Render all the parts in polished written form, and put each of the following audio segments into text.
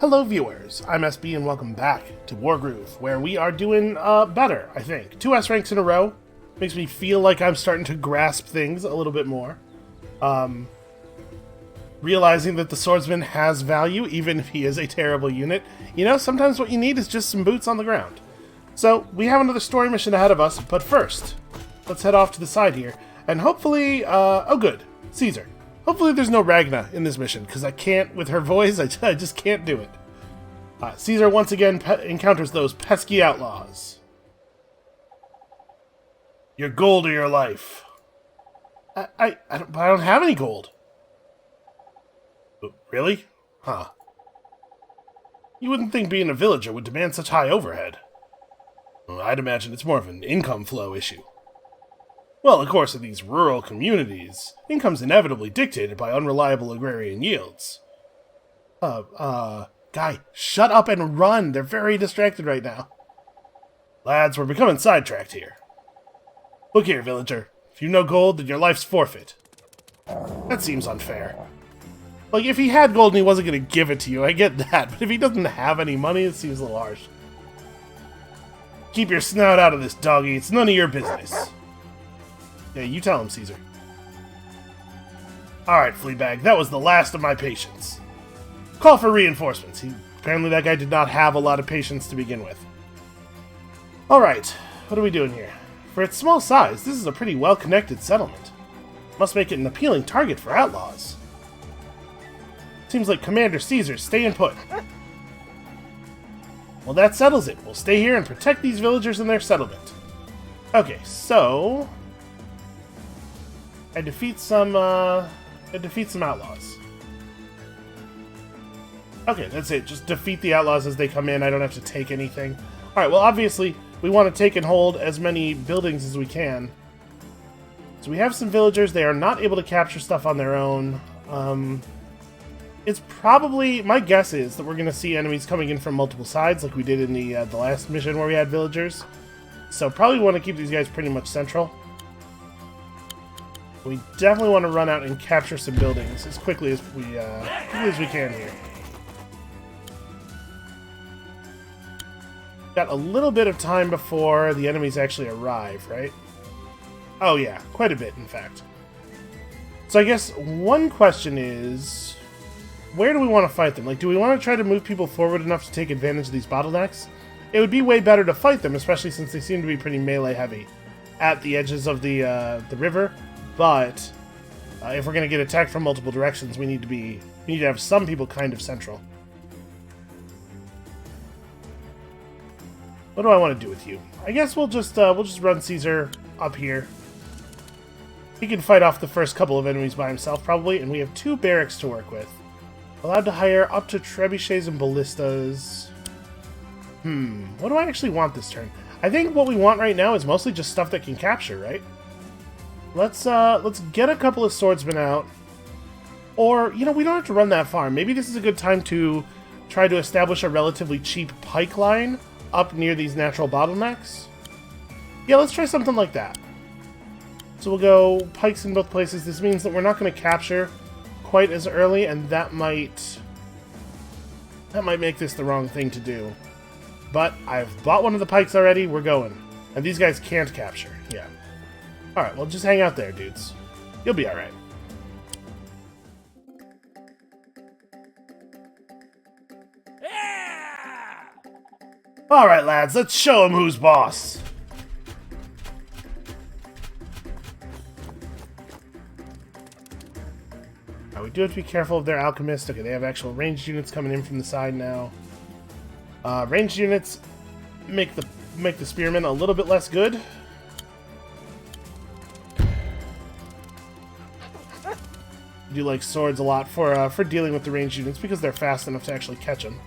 Hello viewers, I'm SB and welcome back to Wargroove, where we are doing better, I think. 2 S ranks in a row. Makes me feel like I'm starting to grasp things a little bit more. Realizing that the swordsman has value, even if he is a terrible unit. You know, sometimes what you need is just some boots on the ground. So, we have another story mission ahead of us, but first, let's head off to the side here, and hopefully, oh good, Caesar. Hopefully there's no Ragna in this mission, because I can't, with her voice, I just can't do it. Caesar once again encounters those pesky outlaws. Your gold or your life. I don't have any gold. Really? Huh. You wouldn't think being a villager would demand such high overhead. Well, I'd imagine it's more of an income flow issue. Well, of course, in these rural communities, income's inevitably dictated by unreliable agrarian yields. Guy, shut up and run! They're very distracted right now. Lads, we're becoming sidetracked here. Look here, villager. If you no gold, then your life's forfeit. That seems unfair. Like, if he had gold and he wasn't going to give it to you, I get that, but if he doesn't have any money, it seems a little harsh. Keep your snout out of this, doggy. It's none of your business. Yeah, you tell him, Caesar. Alright, Fleabag, that was the last of my patience. Call for reinforcements. Apparently that guy did not have a lot of patience to begin with. Alright, what are we doing here? For its small size, this is a pretty well-connected settlement. Must make it an appealing target for outlaws. Seems like Commander Caesar's staying put. Well, that settles it. We'll stay here and protect these villagers and their settlement. Okay, so I defeat some outlaws. Okay, that's it. Just defeat the outlaws as they come in. I don't have to take anything. Alright, well, obviously, we want to take and hold as many buildings as we can. So we have some villagers. They are not able to capture stuff on their own. It's probably... My guess is that we're going to see enemies coming in from multiple sides, like we did in the last mission where we had villagers. So probably want to keep these guys pretty much central. We definitely want to run out and capture some buildings as quickly as we can here. Got a little bit of time before the enemies actually arrive, right? Oh yeah, quite a bit, in fact. So I guess one question is, where do we want to fight them? Like, do we want to try to move people forward enough to take advantage of these bottlenecks? It would be way better to fight them, especially since they seem to be pretty melee heavy at the edges of the river. But if we're going to get attacked from multiple directions, we need to have some people kind of central. What do I want to do with you? I guess we'll just run Caesar up here. He can fight off the first couple of enemies by himself, probably, and we have 2 barracks to work with. Allowed to hire up to trebuchets and ballistas. What do I actually want this turn? I think what we want right now is mostly just stuff that can capture, right? Let's get a couple of swordsmen out. Or, you know, we don't have to run that far. Maybe this is a good time to try to establish a relatively cheap pike line up near these natural bottlenecks. Yeah, let's try something like that. So we'll go pikes in both places. This means that we're not going to capture quite as early, and that might make this the wrong thing to do. But I've bought one of the pikes already. We're going. And these guys can't capture. Yeah. Alright, well, just hang out there, dudes. You'll be alright. Alright, lads, let's show them who's boss. We do have to be careful of their alchemists. Okay, they have actual ranged units coming in from the side now. Ranged units make the spearmen a little bit less good. I do like swords a lot for dealing with the ranged units because they're fast enough to actually catch them.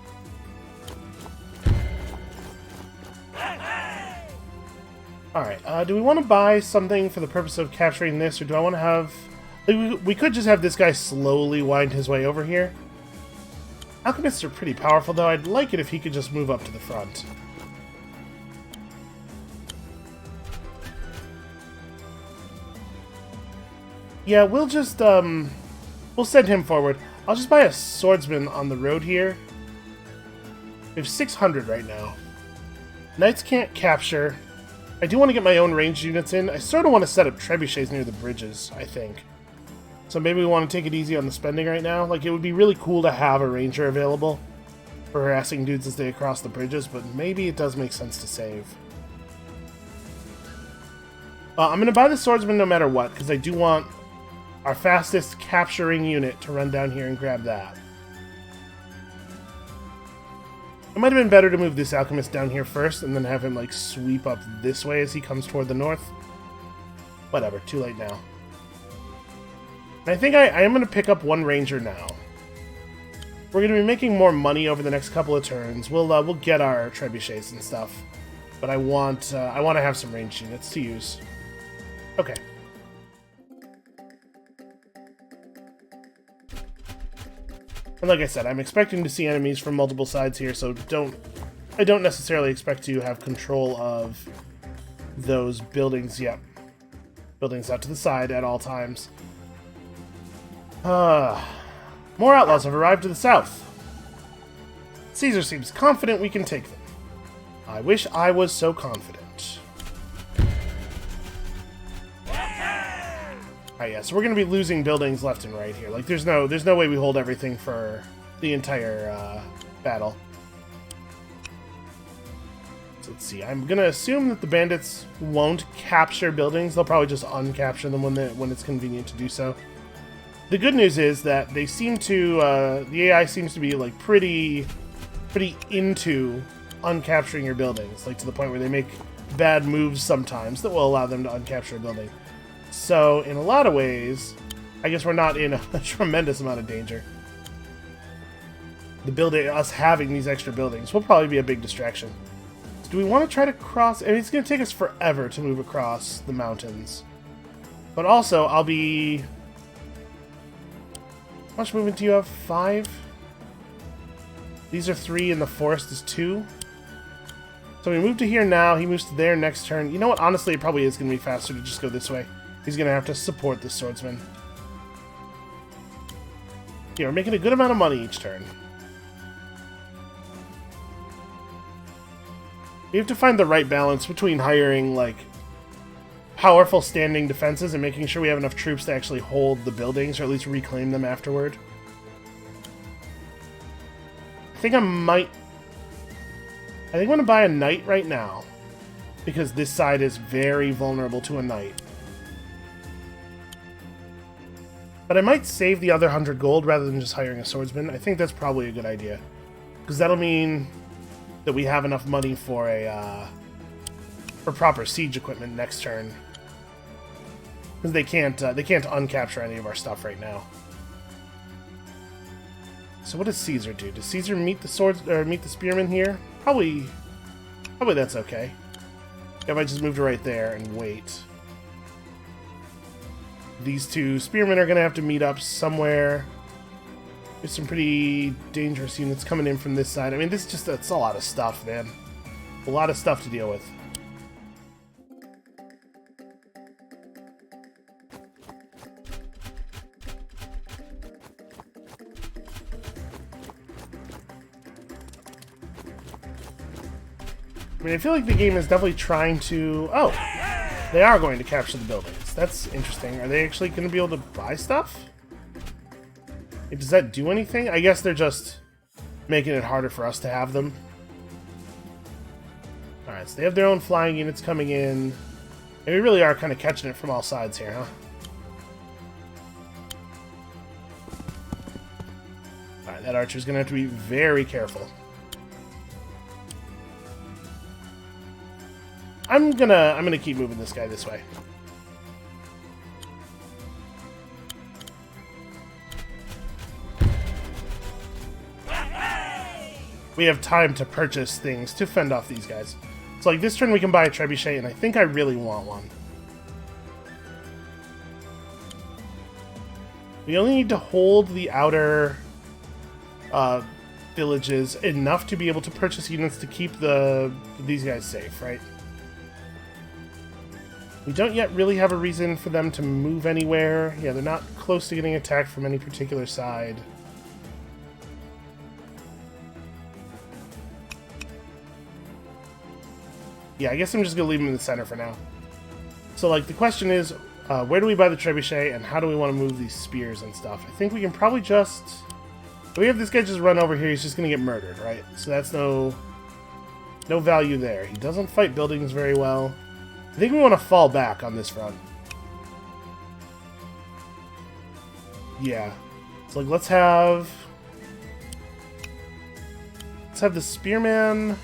Alright, do we want to buy something for the purpose of capturing this, or do I want to have... We could just have this guy slowly wind his way over here. Alchemists are pretty powerful, though. I'd like it if he could just move up to the front. Yeah, we'll just, we'll send him forward. I'll just buy a swordsman on the road here. We have 600 right now. Knights can't capture. I do want to get my own ranged units in. I sort of want to set up trebuchets near the bridges, I think. So maybe we want to take it easy on the spending right now. Like, it would be really cool to have a ranger available for harassing dudes as they cross the bridges, but maybe it does make sense to save. I'm going to buy the swordsman no matter what, because I do want our fastest capturing unit to run down here and grab that. It might have been better to move this alchemist down here first and then have him, like, sweep up this way as he comes toward the north. Whatever, too late now. And I think I am going to pick up one ranger now. We're going to be making more money over the next couple of turns. We'll get our trebuchets and stuff, but I want to have some ranged units to use. Okay. And like I said, I'm expecting to see enemies from multiple sides here, so I don't necessarily expect to have control of those buildings yet. Buildings out to the side at all times. More outlaws have arrived to the south. Caesar seems confident we can take them. I wish I was so confident. Alright, yeah, so we're going to be losing buildings left and right here. Like, there's no way we hold everything for the entire battle. So let's see. I'm going to assume that the bandits won't capture buildings. They'll probably just uncapture them when it's convenient to do so. The good news is that they seem to, the AI seems to be, like, pretty into uncapturing your buildings. Like, to the point where they make bad moves sometimes that will allow them to uncapture a building. So, in a lot of ways, I guess we're not in a tremendous amount of danger. Us having these extra buildings will probably be a big distraction. So do we want to try to cross? I mean, it's going to take us forever to move across the mountains. But also, I'll be... How much movement do you have? 5? These are 3 and the forest is 2. So we move to here now, he moves to there next turn. You know what? Honestly, it probably is going to be faster to just go this way. He's going to have to support the swordsman. Yeah, we're making a good amount of money each turn. We have to find the right balance between hiring, like, powerful standing defenses and making sure we have enough troops to actually hold the buildings, or at least reclaim them afterward. I think I'm going to buy a knight right now, because this side is very vulnerable to a knight. But I might save the other 100 gold rather than just hiring a swordsman. I think that's probably a good idea, because that'll mean that we have enough money for for proper siege equipment next turn. Because they can't uncapture any of our stuff right now. So what does Caesar do? Does Caesar meet the spearmen here? Probably that's okay. If I just moved it right there and wait. These two spearmen are going to have to meet up somewhere. There's some pretty dangerous units coming in from this side. I mean, it's a lot of stuff, man. A lot of stuff to deal with. I mean, I feel like the game is definitely trying to... Oh! They are going to capture the buildings. That's interesting. Are they actually going to be able to buy stuff? Does that do anything? I guess they're just making it harder for us to have them. Alright, so they have their own flying units coming in. And we really are kind of catching it from all sides here, huh? Alright, that archer's going to have to be very careful. I'm gonna keep moving this guy this way. We have time to purchase things to fend off these guys. So like this turn we can buy a trebuchet, and I think I really want one. We only need to hold the outer villages enough to be able to purchase units to keep these guys safe, right? We don't yet really have a reason for them to move anywhere. Yeah, they're not close to getting attacked from any particular side. Yeah, I guess I'm just going to leave him in the center for now. So, like, the question is, where do we buy the trebuchet, and how do we want to move these spears and stuff? I think we can probably just... If we have this guy just run over here, he's just going to get murdered, right? So that's no value there. He doesn't fight buildings very well. I think we want to fall back on this front. Yeah. So, like, let's have the spearman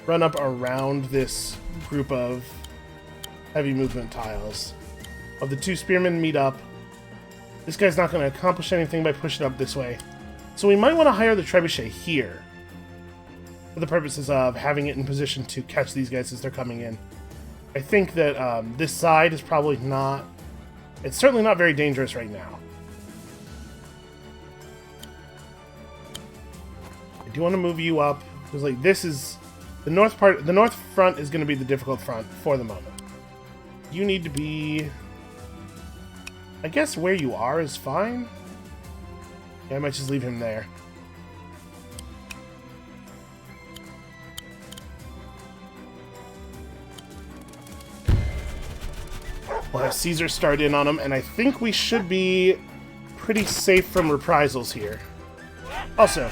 run up around this group of heavy movement tiles. Of the two spearmen meet up. This guy's not going to accomplish anything by pushing up this way. So we might want to hire the trebuchet here for the purposes of having it in position to catch these guys as they're coming in. I think that this side is probably not... It's certainly not very dangerous right now. I do want to move you up, because like this is... The north front is going to be the difficult front for the moment. You need to be... I guess where you are is fine. Yeah, I might just leave him there. We'll have Caesar start in on him, and I think we should be pretty safe from reprisals here. Also,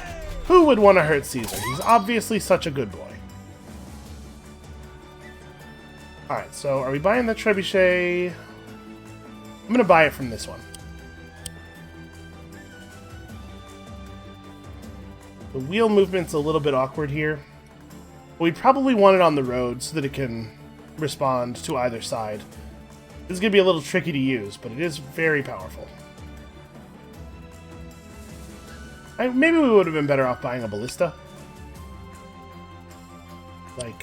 who would want to hurt Caesar? He's obviously such a good boy. Alright, so are we buying the trebuchet? I'm going to buy it from this one. The wheel movement's a little bit awkward here. We probably want it on the road so that it can respond to either side. This is going to be a little tricky to use, but it is very powerful. Maybe we would have been better off buying a ballista. Like,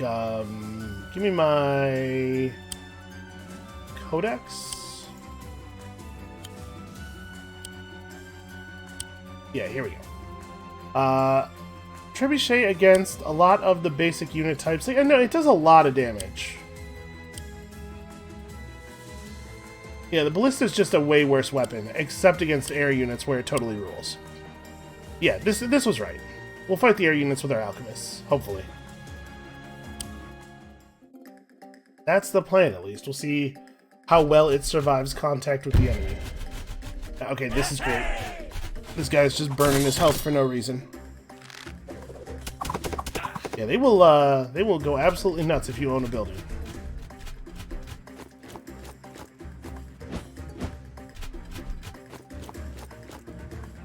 give me my codex. Yeah, here we go. Trebuchet against a lot of the basic unit types. Like, no, it does a lot of damage. Yeah, the ballista is just a way worse weapon, except against air units where it totally rules. Yeah, this was right. We'll fight the air units with our alchemists, hopefully. That's the plan, at least. We'll see how well it survives contact with the enemy. Okay, this is great. This guy's just burning his health for no reason. Yeah, they will go absolutely nuts if you own a building.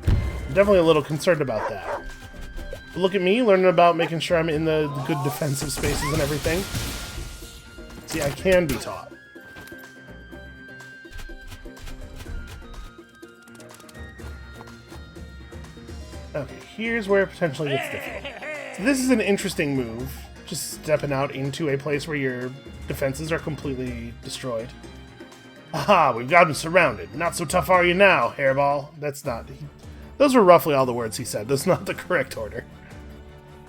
I'm definitely a little concerned about that. But look at me, learning about making sure I'm in the good defensive spaces and everything. See, I can be taught. Okay, here's where it potentially gets difficult. So this is an interesting move, just stepping out into a place where your defenses are completely destroyed. Aha, we've got him surrounded. Not so tough are you now, hairball? That's not... Those were roughly all the words he said. That's not the correct order.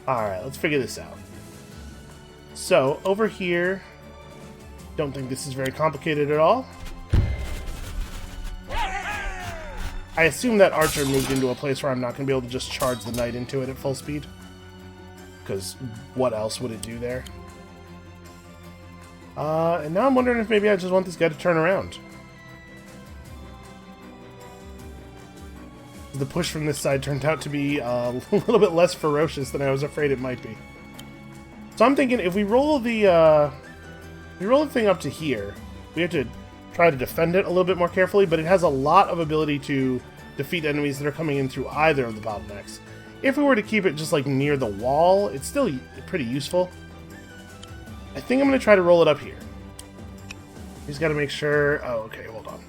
Alright, let's figure this out. So, over here... Don't think this is very complicated at all. I assume that archer moved into a place where I'm not going to be able to just charge the knight into it at full speed. Because what else would it do there? And now I'm wondering if maybe I just want this guy to turn around. The push from this side turned out to be a little bit less ferocious than I was afraid it might be. So I'm thinking if we roll the thing up to here, we have to try to defend it a little bit more carefully, but it has a lot of ability to defeat enemies that are coming in through either of the bottlenecks. If we were to keep it just like near the wall, it's still pretty useful. I think I'm going to try to roll it up here. He's got to make sure... Oh, okay, hold on.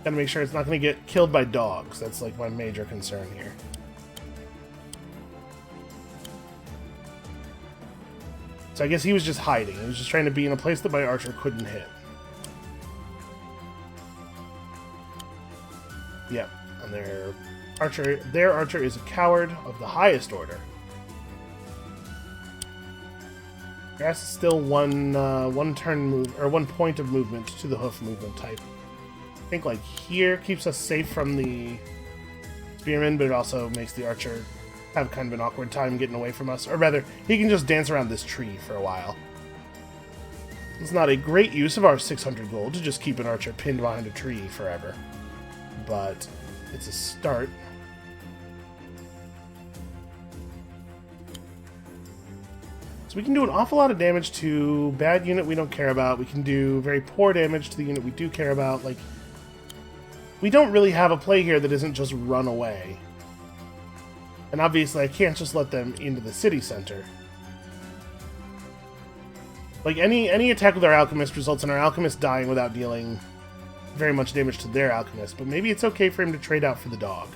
Got to make sure it's not going to get killed by dogs. That's like my major concern here. So I guess he was just hiding. He was just trying to be in a place that my archer couldn't hit. Yep, and their archer is a coward of the highest order. Grass is still one turn move or 1 point of movement to the hoof movement type. I think like here keeps us safe from the spearman, but it also makes the archer have kind of an awkward time getting away from us. Or rather, he can just dance around this tree for a while. It's not a great use of our 600 gold to just keep an archer pinned behind a tree forever. But it's a start. So we can do an awful lot of damage to bad unit we don't care about. We can do very poor damage to the unit we do care about. Like, we don't really have a play here that isn't just run away. And obviously I can't just let them into the city center. Like, any attack with our alchemist results in our alchemist dying without dealing very much damage to their alchemist, but maybe it's okay for him to trade out for the dog.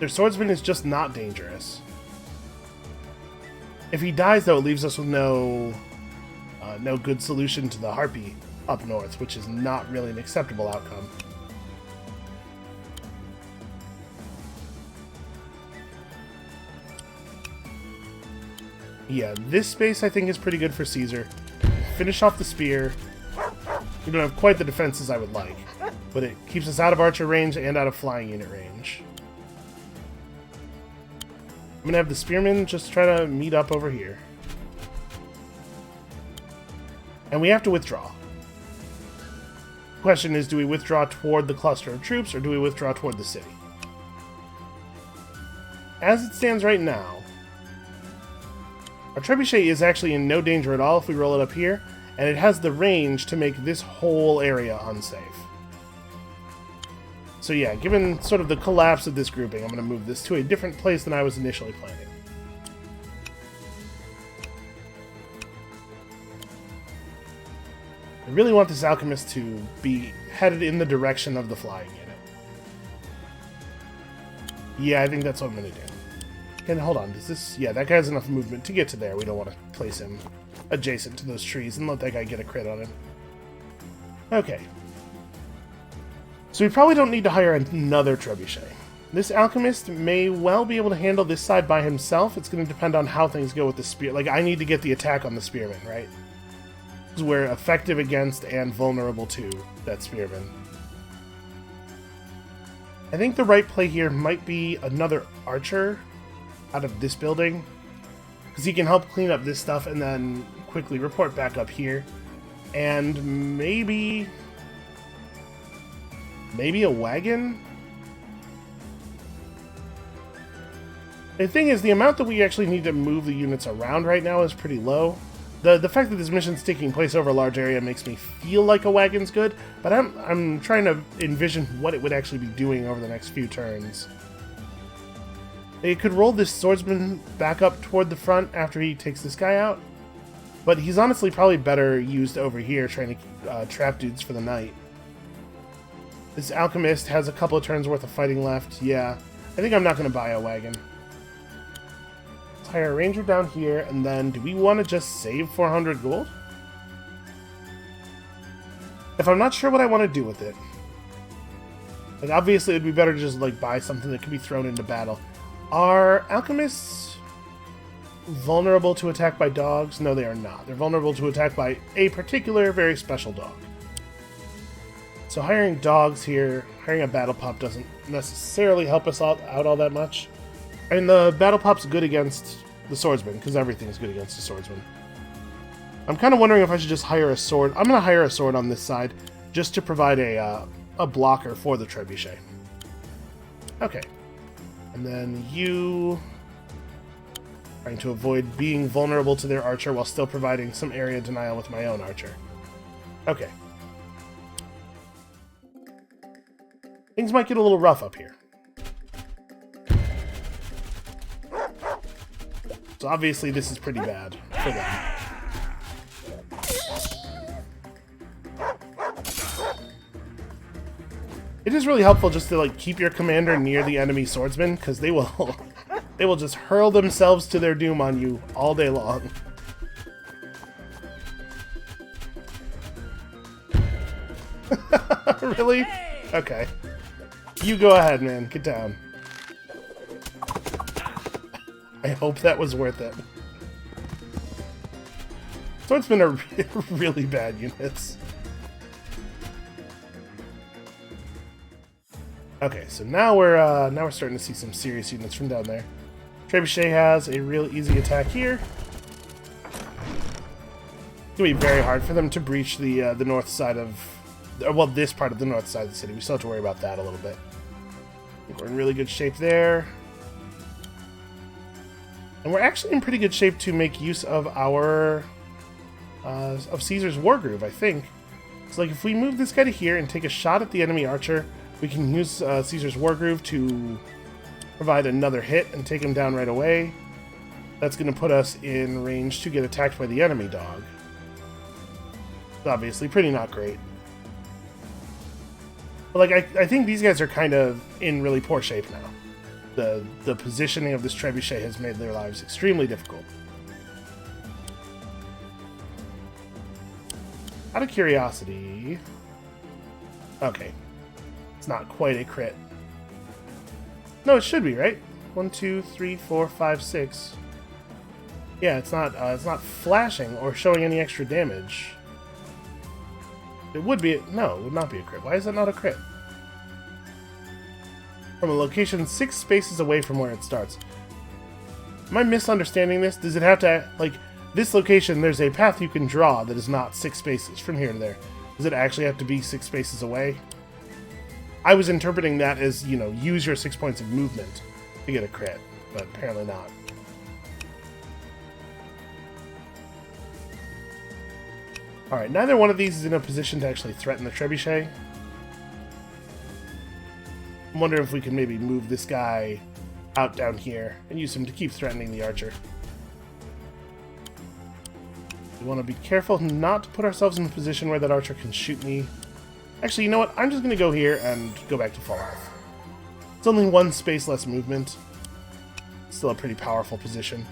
Their swordsman is just not dangerous. If he dies, though, it leaves us with no good solution to the harpy up north, which is not really an acceptable outcome. Yeah, this space I think is pretty good for Caesar. Finish off the spear. We don't have quite the defenses I would like, but it keeps us out of archer range and out of flying unit range. I'm gonna have the spearmen just try to meet up over here. And we have to withdraw. The question is, do we withdraw toward the cluster of troops, or do we withdraw toward the city? As it stands right now, our trebuchet is actually in no danger at all if we roll it up here, and it has the range to make this whole area unsafe. So yeah, given sort of the collapse of this grouping, I'm going to move this to a different place than I was initially planning. I really want this alchemist to be headed in the direction of the flying unit. Yeah, I think that's what I'm going to do. And hold on, does this... Yeah, that guy has enough movement to get to there. We don't want to place him adjacent to those trees and let that guy get a crit on him. Okay. So we probably don't need to hire another trebuchet. This alchemist may well be able to handle this side by himself. It's going to depend on how things go with the spear. Like, I need to get the attack on the spearman, right? Because we're effective against and vulnerable to that spearman. I think the right play here might be another archer out of this building, because he can help clean up this stuff and then quickly report back up here. And maybe a wagon? The thing is, the amount that we actually need to move the units around right now is pretty low. The fact that this mission's taking place over a large area makes me feel like a wagon's good, but I'm trying to envision what it would actually be doing over the next few turns. It could roll this swordsman back up toward the front after he takes this guy out, but he's honestly probably better used over here trying to trap dudes for the night. This alchemist has a couple of turns worth of fighting left. Yeah, I think I'm not going to buy a wagon. Let's hire a ranger down here, and then do we want to just save 400 gold? If I'm not sure what I want to do with it, like, obviously it would be better to just like buy something that can be thrown into battle. Are alchemists vulnerable to attack by dogs? No, they are not. They're vulnerable to attack by a particular, very special dog. So hiring dogs here, hiring a battle pop doesn't necessarily help us out all that much. I mean, the battle pop's good against the swordsman, because everything's good against the swordsman. I'm kind of wondering if I should just hire a sword. I'm going to hire a sword on this side, just to provide a blocker for the trebuchet. Okay. And then you... trying to avoid being vulnerable to their archer while still providing some area denial with my own archer. Okay. Things might get a little rough up here. So obviously this is pretty bad for them. It is really helpful just to like keep your commander near the enemy swordsman, because they will they will just hurl themselves to their doom on you all day long. Really? Okay. You go ahead, man. Get down. I hope that was worth it. Swordsmen are really bad units. Okay, so now we're starting to see some serious units from down there. Trebuchet has a real easy attack here. gonna be very hard for them to breach the north side of, well, this part of the north side of the city. We still have to worry about that a little bit. I think we're in really good shape there. And we're actually in pretty good shape to make use of our of Caesar's Wargroove, I think. So like if we move this guy to here and take a shot at the enemy archer, we can use Caesar's Wargroove to provide another hit and take him down right away. That's going to put us in range to get attacked by the enemy dog. It's obviously pretty not great. But like I think these guys are kind of in really poor shape now. The positioning of this trebuchet has made their lives extremely difficult. Out of curiosity... Okay. It's not quite a crit. No, it should be, right? 1, 2, 3, 4, 5, 6. Yeah, it's not flashing or showing any extra damage. It would be... No, it would not be a crit. Why is that not a crit? From a location 6 spaces away from where it starts. Am I misunderstanding this? Does it have to... Like, this location, there's a path you can draw that is not 6 spaces from here to there. Does it actually have to be 6 spaces away? I was interpreting that as, you know, use your 6 points of movement to get a crit, but apparently not. Alright, neither one of these is in a position to actually threaten the trebuchet. I'm wondering if we can maybe move this guy out down here and use him to keep threatening the archer. We want to be careful not to put ourselves in a position where that archer can shoot me. Actually, you know what? I'm just going to go here and go back to fall off. It's only 1 space less movement. Still a pretty powerful position.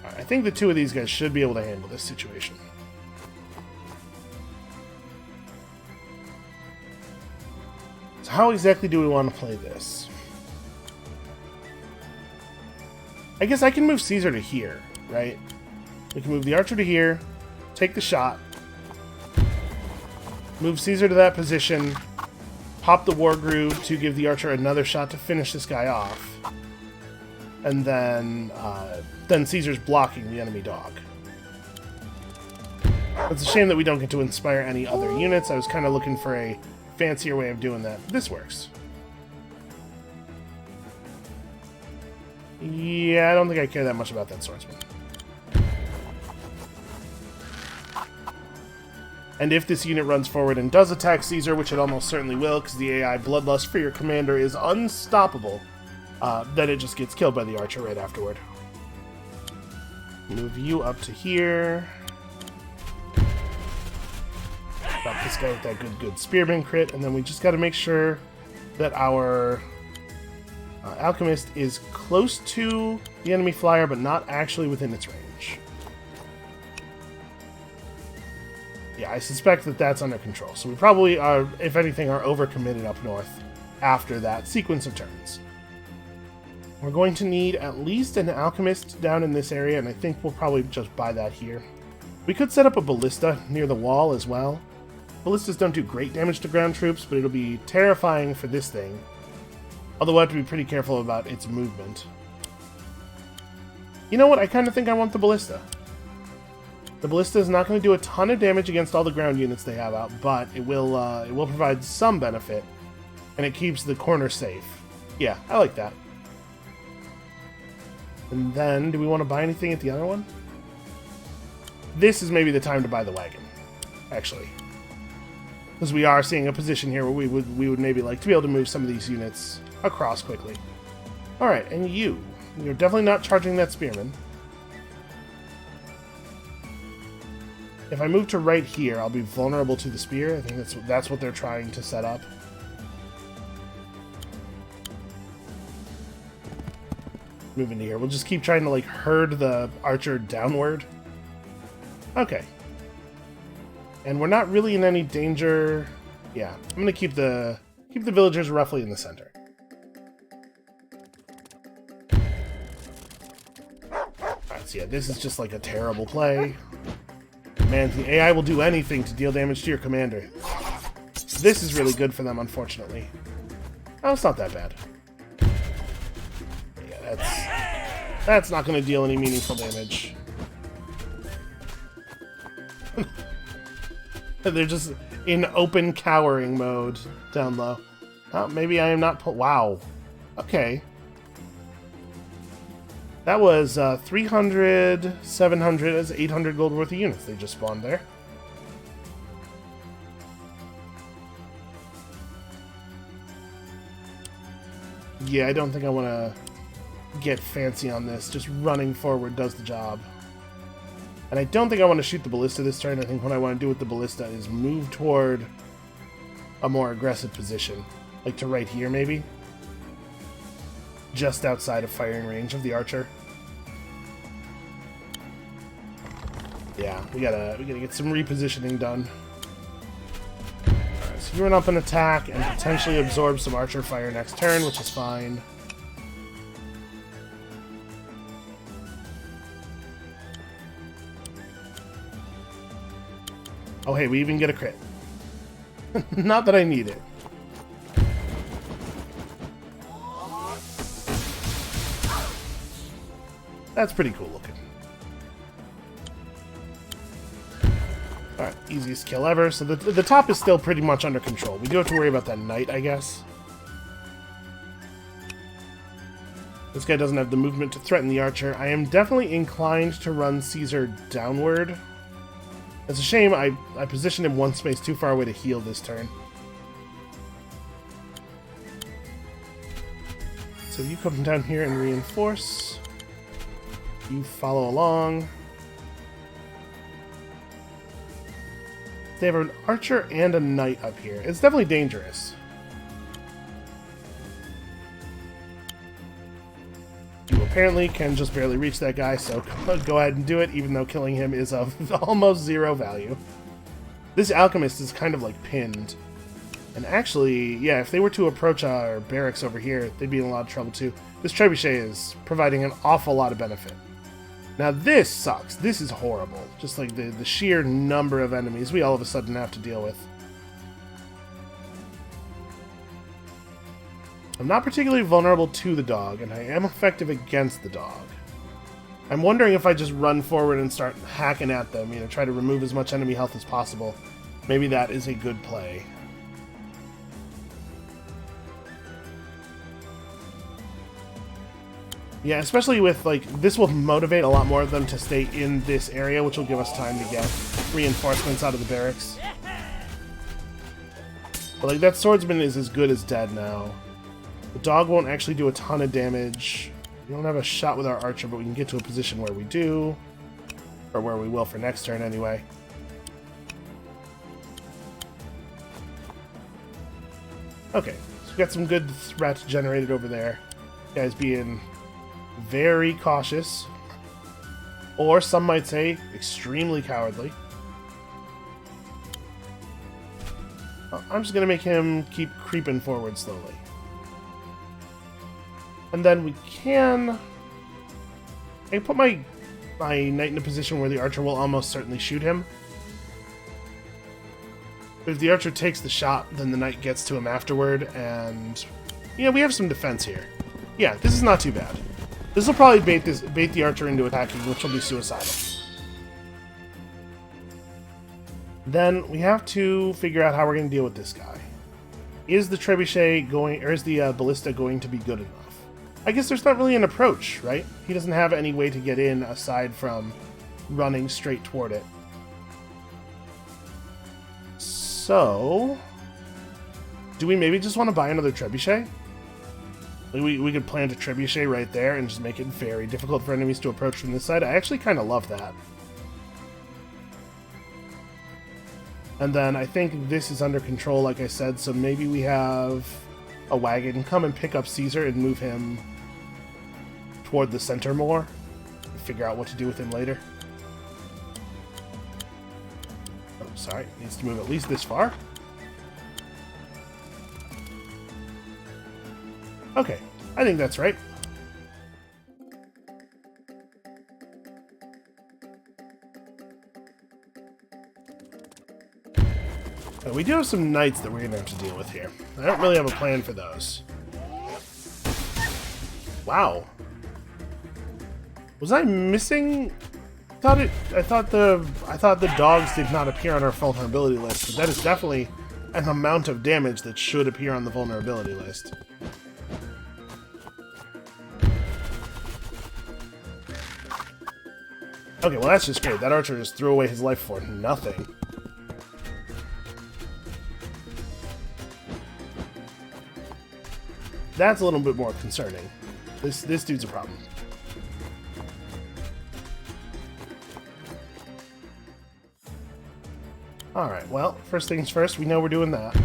I think the 2 of these guys should be able to handle this situation. So how exactly do we want to play this? I guess I can move Caesar to here, right? We can move the archer to here, take the shot, move Caesar to that position, pop the Wargroove to give the archer another shot to finish this guy off, and then Caesar's blocking the enemy dog. It's a shame that we don't get to inspire any other units. I was kind of looking for a fancier way of doing that. This works. Yeah, I don't think I care that much about that swordsman. And if this unit runs forward and does attack Caesar, which it almost certainly will, because the AI Bloodlust for your commander is unstoppable, then it just gets killed by the archer right afterward. Move you up to here. Stop this guy with that good spearman crit, and then we just got to make sure that our alchemist is close to the enemy flyer, but not actually within its range. Yeah, I suspect that that's under control. So we probably are, if anything, are overcommitted up north after that sequence of turns. We're going to need at least an alchemist down in this area, and I think we'll probably just buy that here. We could set up a ballista near the wall as well. Ballistas don't do great damage to ground troops, but it'll be terrifying for this thing. Although we'll have to be pretty careful about its movement. You know what? I kind of think I want the ballista. The ballista is not going to do a ton of damage against all the ground units they have out, but it will provide some benefit, and it keeps the corner safe. Yeah, I like that. And then, do we want to buy anything at the other one? This is maybe the time to buy the wagon, actually. Because we are seeing a position here where we would maybe like to be able to move some of these units across quickly. Alright, and you're definitely not charging that spearman. If I move to right here, I'll be vulnerable to the spear. I think that's what they're trying to set up. Move into here. We'll just keep trying to like herd the archer downward. Okay. And we're not really in any danger. Yeah, I'm gonna keep the villagers roughly in the center. Alright, so yeah, this is just like a terrible play. Man, the AI will do anything to deal damage to your commander. This is really good for them, unfortunately. Oh, it's not that bad. Yeah, That's not going to deal any meaningful damage. They're just in open cowering mode down low. Oh, maybe I am not... Wow. Okay. That was 300, 700, that's 800 gold worth of units they just spawned there. Yeah, I don't think I want to get fancy on this. Just running forward does the job. And I don't think I want to shoot the ballista this turn. I think what I want to do with the ballista is move toward a more aggressive position. Like to right here, maybe? Just outside of firing range of the archer. Yeah, we gotta get some repositioning done. Alright, so you run up an attack and potentially absorb some archer fire next turn, which is fine. Oh hey, we even get a crit. Not that I need it. That's pretty cool looking. Alright, easiest kill ever. So the top is still pretty much under control. We do have to worry about that knight, I guess. This guy doesn't have the movement to threaten the archer. I am definitely inclined to run Caesar downward. It's a shame I positioned him one space too far away to heal this turn. So you come down here and reinforce. You follow along. They have an archer and a knight up here. It's definitely dangerous. You apparently can just barely reach that guy, so go ahead and do it, even though killing him is of almost zero value. This alchemist is kind of like pinned. And actually, yeah, if they were to approach our barracks over here, they'd be in a lot of trouble too. This trebuchet is providing an awful lot of benefit. Now this sucks. This is horrible. Just like the sheer number of enemies we all of a sudden have to deal with. I'm not particularly vulnerable to the dog, and I am effective against the dog. I'm wondering if I just run forward and start hacking at them, you know, try to remove as much enemy health as possible. Maybe that is a good play. Yeah, especially with, like, this will motivate a lot more of them to stay in this area, which will give us time to get reinforcements out of the barracks. But, like, that swordsman is as good as dead now. The dog won't actually do a ton of damage. We don't have a shot with our archer, but we can get to a position where we do. Or where we will for next turn, anyway. Okay, so we got some good threat generated over there. Guys being very cautious. Or some might say, extremely cowardly. I'm just going to make him keep creeping forward slowly. And then we can... I can put my knight in a position where the archer will almost certainly shoot him. But if the archer takes the shot, then the knight gets to him afterward, and... you know, we have some defense here. Yeah, this is not too bad. This will probably bait the archer into attacking, which will be suicidal. Then we have to figure out how we're going to deal with this guy. Is the trebuchet going, or is the ballista going to be good enough? I guess there's not really an approach, right? He doesn't have any way to get in aside from running straight toward it. So, do we maybe just want to buy another trebuchet? We could plant a trebuchet right there and just make it very difficult for enemies to approach from this side. I actually kind of love that. And then I think this is under control, like I said, so maybe we have a wagon come and pick up Caesar and move him toward the center more. Figure out what to do with him later. Oh, sorry. Needs to move at least this far. Okay, I think that's right. We do have some knights that we're going to have to deal with here. I don't really have a plan for those. Wow. Was I missing? I thought the dogs did not appear on our vulnerability list, but that is definitely an amount of damage that should appear on the vulnerability list. Okay, well that's just great. That archer just threw away his life for nothing. That's a little bit more concerning. This dude's a problem. Alright, well, first things first, we know we're doing that.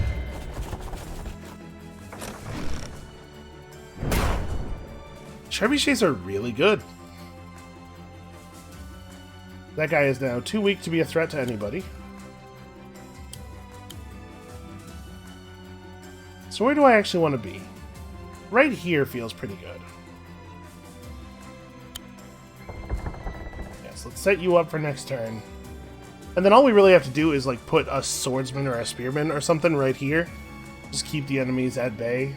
Trebuchets are really good. That guy is now too weak to be a threat to anybody. So where do I actually want to be? Right here feels pretty good. Yes, let's set you up for next turn. And then all we really have to do is like put a swordsman or a spearman or something right here. Just keep the enemies at bay.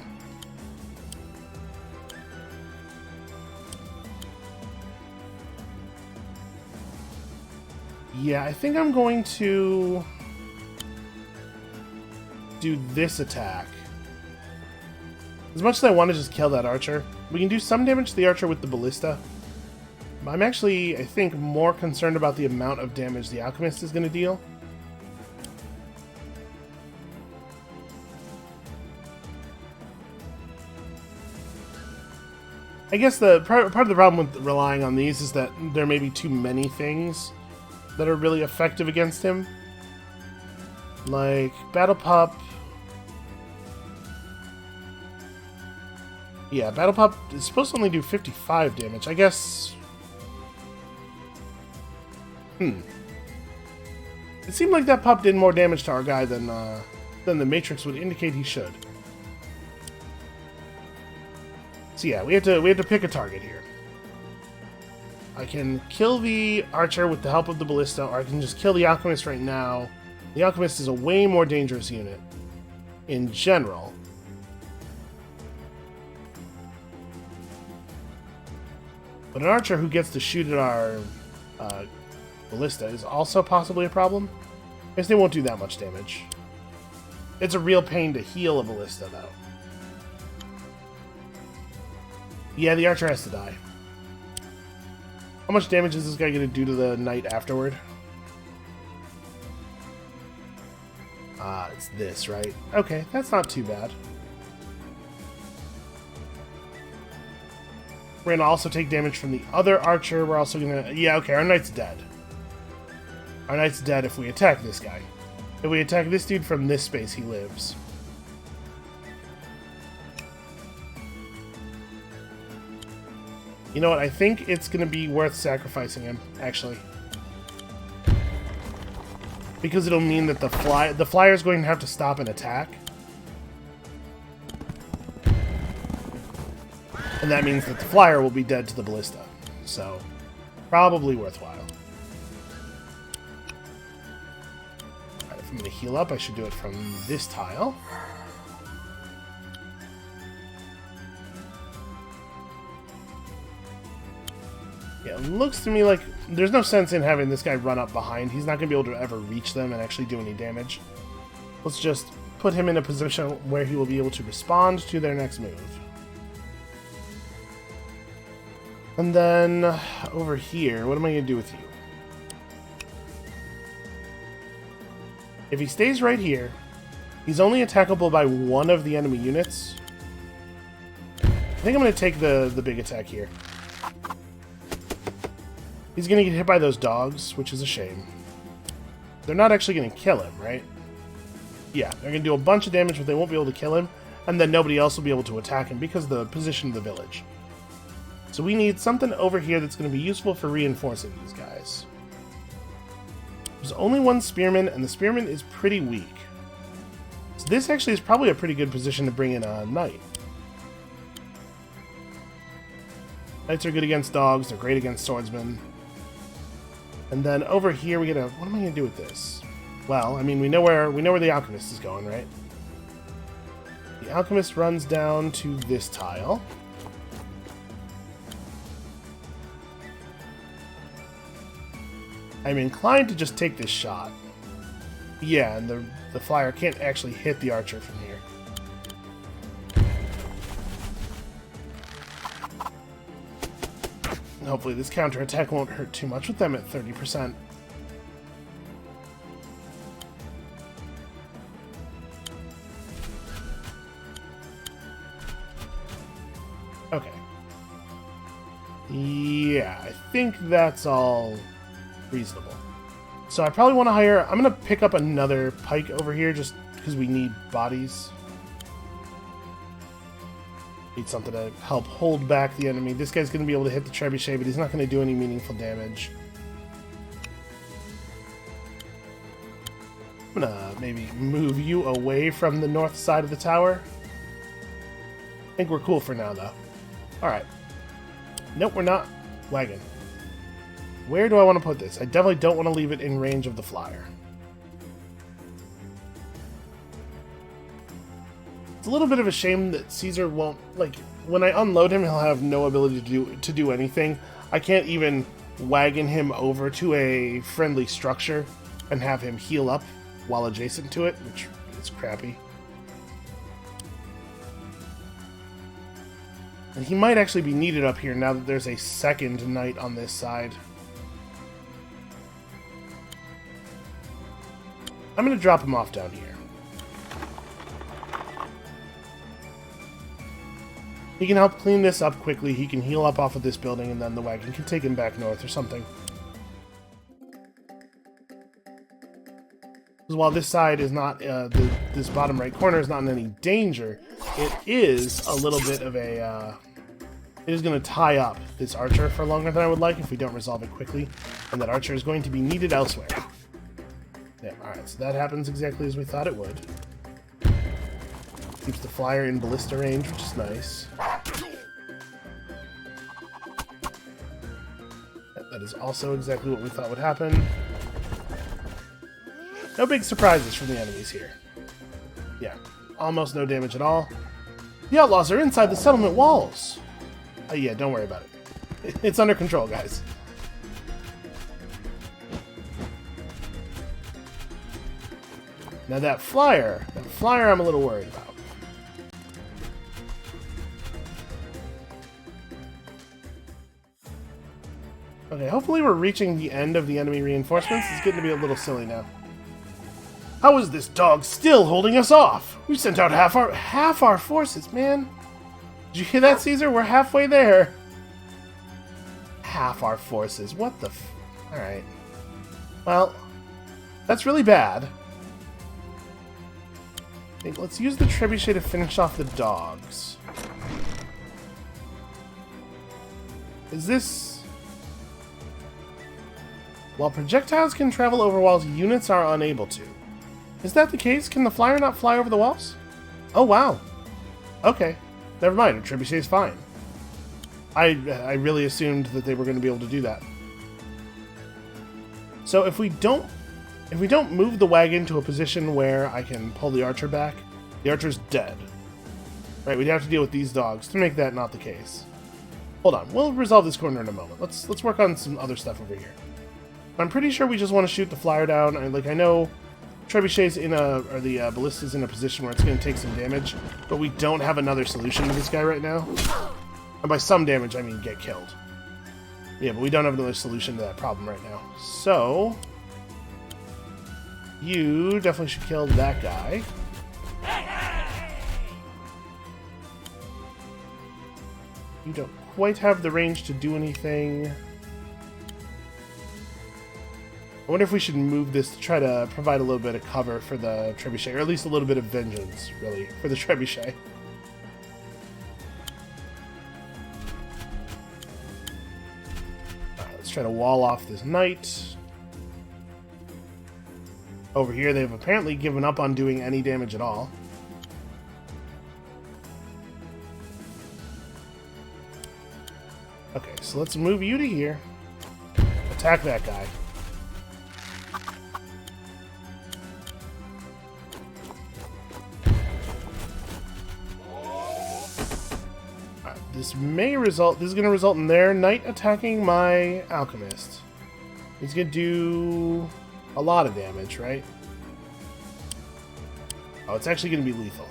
Yeah, I think I'm going to do this attack. As much as I want to just kill that archer, we can do some damage to the archer with the ballista. I'm actually, I think, more concerned about the amount of damage the alchemist is going to deal. I guess the part of the problem with relying on these is that there may be too many things that are really effective against him. Like, Battle Pup. Yeah, Battle Pup is supposed to only do 55 damage. I guess... It seemed like that pup did more damage to our guy than the Matrix would indicate he should. So yeah, we have to pick a target here. I can kill the archer with the help of the ballista, or I can just kill the alchemist right now. The alchemist is a way more dangerous unit in general. But an archer who gets to shoot at our ballista is also possibly a problem. I guess they won't do that much damage. It's a real pain to heal a ballista, though. Yeah, the archer has to die. How much damage is this guy going to do to the knight afterward? It's this, right? Okay, that's not too bad. We're going to also take damage from the other archer. We're also going to... Yeah, okay, our knight's dead. Our knight's dead if we attack this guy. If we attack this dude from this space, he lives. You know what? I think it's going to be worth sacrificing him, actually. Because it'll mean that the flyer is going to have to stop and attack. And that means that the flyer will be dead to the ballista. So, probably worthwhile. Alright, if I'm going to heal up, I should do it from this tile. Yeah, it looks to me like there's no sense in having this guy run up behind. He's not going to be able to ever reach them and actually do any damage. Let's just put him in a position where he will be able to respond to their next move. And then, over here, what am I going to do with you? If he stays right here, he's only attackable by one of the enemy units. I think I'm going to take the big attack here. He's going to get hit by those dogs, which is a shame. They're not actually going to kill him, right? Yeah, they're going to do a bunch of damage, but they won't be able to kill him. And then nobody else will be able to attack him because of the position of the village. So we need something over here that's going to be useful for reinforcing these guys. There's only one spearman, and the spearman is pretty weak. So this actually is probably a pretty good position to bring in a knight. Knights are good against dogs, they're great against swordsmen. And then over here we get a... What am I going to do with this? Well, I mean, we know where the alchemist is going, right? The alchemist runs down to this tile. I'm inclined to just take this shot. Yeah, and the flyer can't actually hit the archer from here. And hopefully this counterattack won't hurt too much with them at 30%. Okay. Yeah, I think that's all reasonable. So I probably want to hire... I'm going to pick up another pike over here just because we need bodies. Need something to help hold back the enemy. This guy's going to be able to hit the trebuchet, but he's not going to do any meaningful damage. I'm going to maybe move you away from the north side of the tower. I think we're cool for now, though. Alright. Nope, we're not. Wagon. Where do I want to put this? I definitely don't want to leave it in range of the flyer. It's a little bit of a shame that Caesar won't... Like, when I unload him, he'll have no ability to do anything. I can't even wagon him over to a friendly structure and have him heal up while adjacent to it, which is crappy. And he might actually be needed up here now that there's a second knight on this side. I'm going to drop him off down here. He can help clean this up quickly. He can heal up off of this building, and then the wagon can take him back north or something. Because while this side is not, this bottom right corner is not in any danger, it is a little bit of a, it is going to tie up this archer for longer than I would like if we don't resolve it quickly. And that archer is going to be needed elsewhere. Yeah, alright, so that happens exactly as we thought it would. Keeps the flyer in ballista range, which is nice. That is also exactly what we thought would happen. No big surprises from the enemies here. Yeah, almost no damage at all. The outlaws are inside the settlement walls. Yeah, don't worry about it. It's under control, guys. Now that flyer I'm a little worried about. Okay, hopefully we're reaching the end of the enemy reinforcements. It's getting to be a little silly now. How is this dog still holding us off? We sent out half our forces, man. Did you hear that, Caesar? We're halfway there. Half our forces. What the f... Alright. Well, that's really bad. Let's use the trebuchet to finish off the dogs. Is this... While projectiles can travel over walls, units are unable to. Is that the case? Can the flyer not fly over the walls? Oh, wow. Okay. Never mind. A trebuchet is fine. I really assumed that they were going to be able to do that. So if we don't move the wagon to a position where I can pull the archer back, the archer's dead. Right, we'd have to deal with these dogs to make that not the case. Hold on, we'll resolve this corner in a moment. Let's work on some other stuff over here. I'm pretty sure we just want to shoot the flyer down. I know trebuchet's or the ballista's in a position where it's going to take some damage, but we don't have another solution to this guy right now. And by some damage, I mean get killed. Yeah, but we don't have another solution to that problem right now. So... you definitely should kill that guy. You don't quite have the range to do anything. I wonder if we should move this to try to provide a little bit of cover for the trebuchet, or at least a little bit of vengeance, really, for the trebuchet. Alright, let's try to wall off this knight. Over here, they've apparently given up on doing any damage at all. Okay, so let's move you to here. Attack that guy. Alright, this is going to result in their knight attacking my alchemist. He's going to do a lot of damage, right? Oh, it's actually going to be lethal.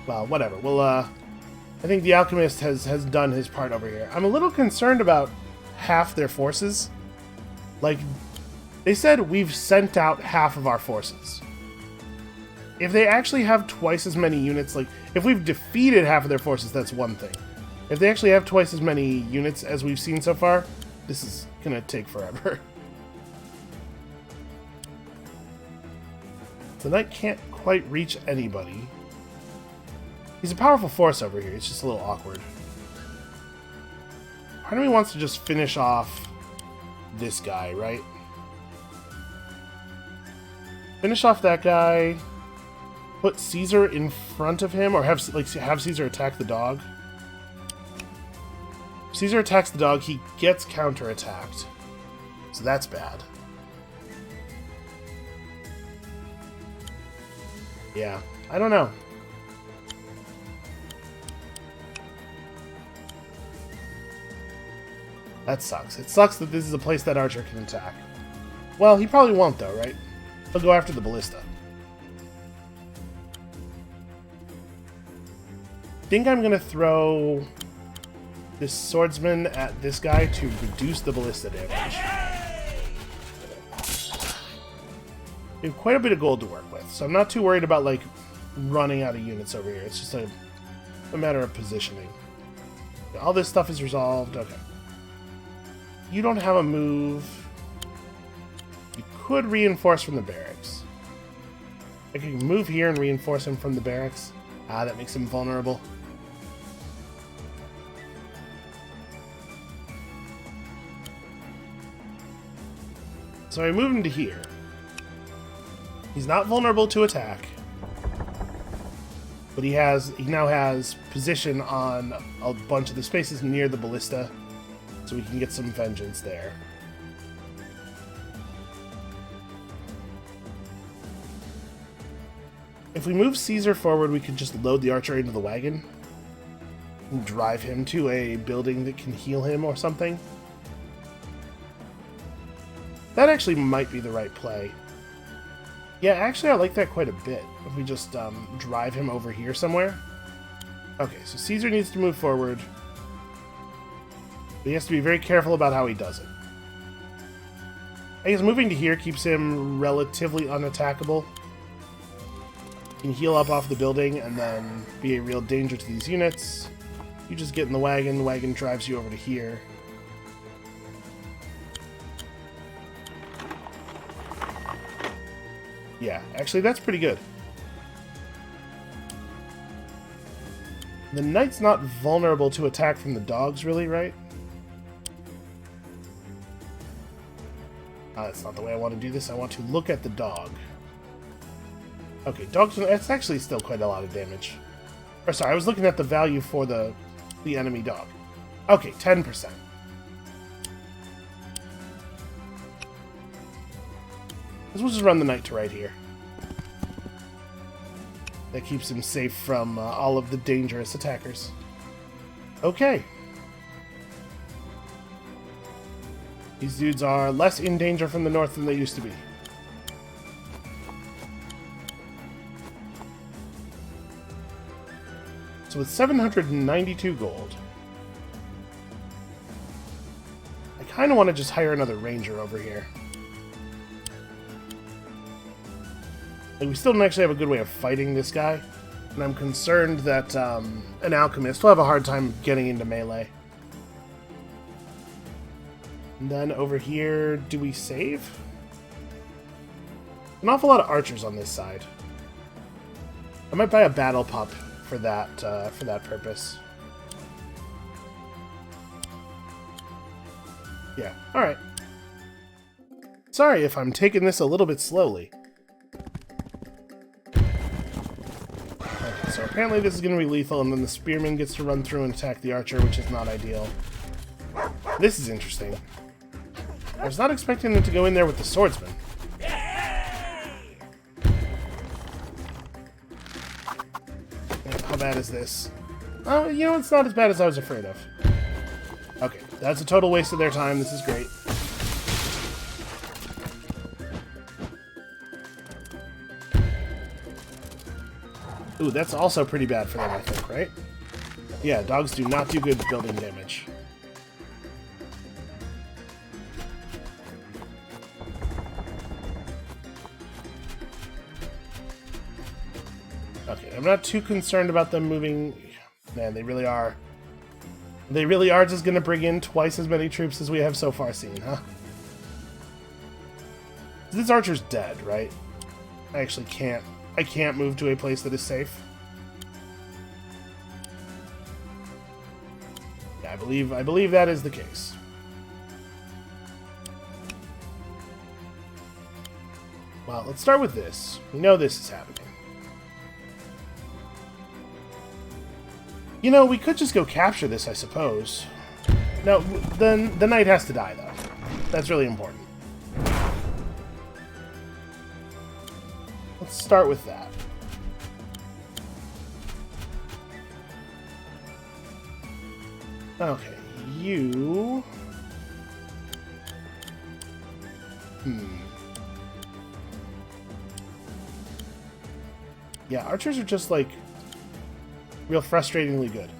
Well, whatever. Well, I think the Alchemist has done his part over here. I'm a little concerned about half their forces. Like, they said we've sent out half of our forces. If they actually have twice as many units, like, if we've defeated half of their forces, that's one thing. If they actually have twice as many units as we've seen so far, this is gonna take forever. The knight can't quite reach anybody. He's a powerful force over here, it's just a little awkward. Part of me wants to just finish off this guy, right? Finish off that guy. Put Caesar in front of him, or have Caesar attack the dog. If Caesar attacks the dog, he gets counterattacked. So that's bad. Yeah, I don't know. That sucks. It sucks that this is a place that Archer can attack. Well, he probably won't though, right? He'll go after the ballista. I think I'm going to throw this swordsman at this guy to reduce the ballista damage. We have quite a bit of gold to work with, so I'm not too worried about, like, running out of units over here. It's just a matter of positioning. All this stuff is resolved. Okay. You don't have a move. You could reinforce from the barracks. I can move here and reinforce him from the barracks. Ah, that makes him vulnerable. So I move him to here. He's not vulnerable to attack, but he now has position on a bunch of the spaces near the ballista, so we can get some vengeance there. If we move Caesar forward, we could just load the archer into the wagon and drive him to a building that can heal him or something. That actually might be the right play. Yeah, actually I like that quite a bit. If we just drive him over here somewhere. Okay, so Caesar needs to move forward. But he has to be very careful about how he does it. I guess moving to here keeps him relatively unattackable. You can heal up off the building and then be a real danger to these units. You just get in the wagon drives you over to here. Yeah, actually that's pretty good. The knight's not vulnerable to attack from the dogs, really, right? That's not the way I want to do this. I want to look at the dog. Okay, dogs, that's actually still quite a lot of damage. Or sorry, I was looking at the value for the enemy dog. Okay, 10%. We'll just run the knight to right here. That keeps him safe from all of the dangerous attackers. Okay. These dudes are less in danger from the north than they used to be. So with 792 gold, I kind of want to just hire another ranger over here. Like, we still don't actually have a good way of fighting this guy, and I'm concerned that an alchemist will have a hard time getting into melee. And then over here, do we save? An awful lot of archers on this side. I might buy a battle pup for that purpose. Yeah, alright. Sorry if I'm taking this a little bit slowly. Okay, so apparently this is going to be lethal, and then the spearman gets to run through and attack the archer, which is not ideal. This is interesting. I was not expecting them to go in there with the swordsman. How bad is this? Oh, you know, it's not as bad as I was afraid of. Okay, that's a total waste of their time. This is great. Ooh, that's also pretty bad for them, I think, right? Yeah, dogs do not do good building damage. Okay, I'm not too concerned about them moving. Man, they really are. They really are just going to bring in twice as many troops as we have so far seen, huh? This archer's dead, right? I actually can't. I can't move to a place that is safe. Yeah, I believe that is the case. Well, let's start with this. We know this is happening. You know, we could just go capture this, I suppose. No, then the knight has to die, though. That's really important. Let's start with that. Okay, you... Yeah, archers are just, like, real frustratingly good.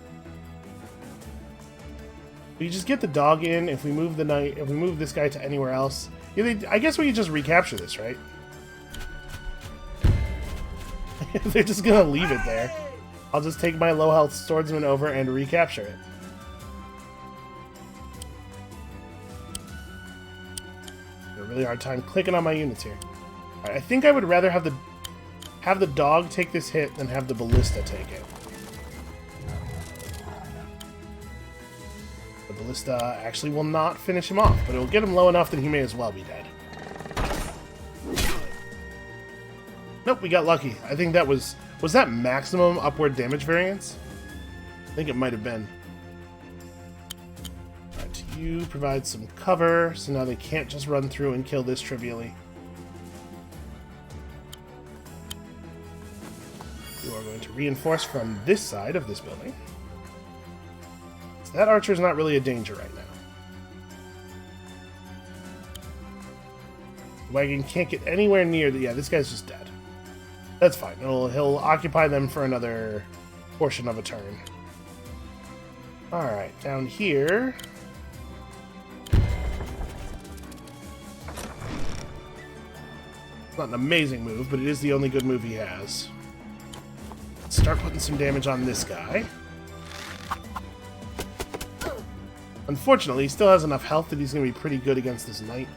We just get the dog in. If we move the knight, if we move this guy to anywhere else, yeah, I guess we could just recapture this, right? They're just gonna leave it there. I'll just take my low health swordsman over and recapture it. A really hard time clicking on my units here. Alright, I think I would rather have the dog take this hit than have the ballista take it. The ballista actually will not finish him off, but it will get him low enough that he may as well be dead. Nope, we got lucky. I think that was that maximum upward damage variance? I think it might have been. Alright, you provide some cover, so now they can't just run through and kill this trivially. You are going to reinforce from this side of this building. So that archer's not really a danger right now. The wagon can't get anywhere near the... Yeah, this guy's just dead. That's fine. He'll occupy them for another portion of a turn. Alright, down here... It's not an amazing move, but it is the only good move he has. Let's start putting some damage on this guy. Unfortunately, he still has enough health that he's going to be pretty good against this knight.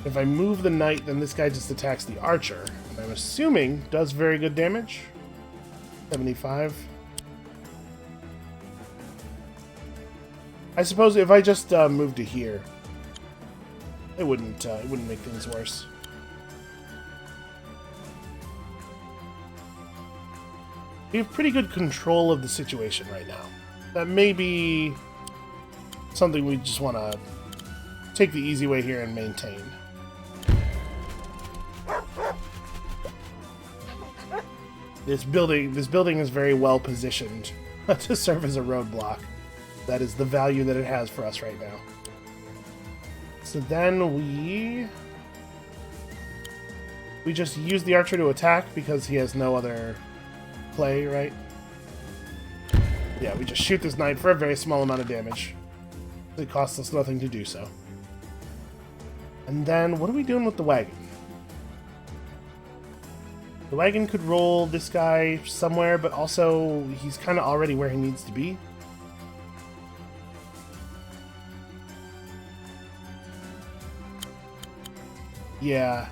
If I move the knight, then this guy just attacks the archer. And I'm assuming does very good damage. 75. I suppose if I just moved to here, it wouldn't make things worse. We have pretty good control of the situation right now. That may be something we just want to take the easy way here and maintain. This building is very well positioned to serve as a roadblock. That is the value that it has for us right now. So then we just use the archer to attack because he has no other play, right? Yeah, we just shoot this knight for a very small amount of damage. It costs us nothing to do so. And then what are we doing with the wagon? The wagon could roll this guy somewhere, but also he's kind of already where he needs to be. Yeah.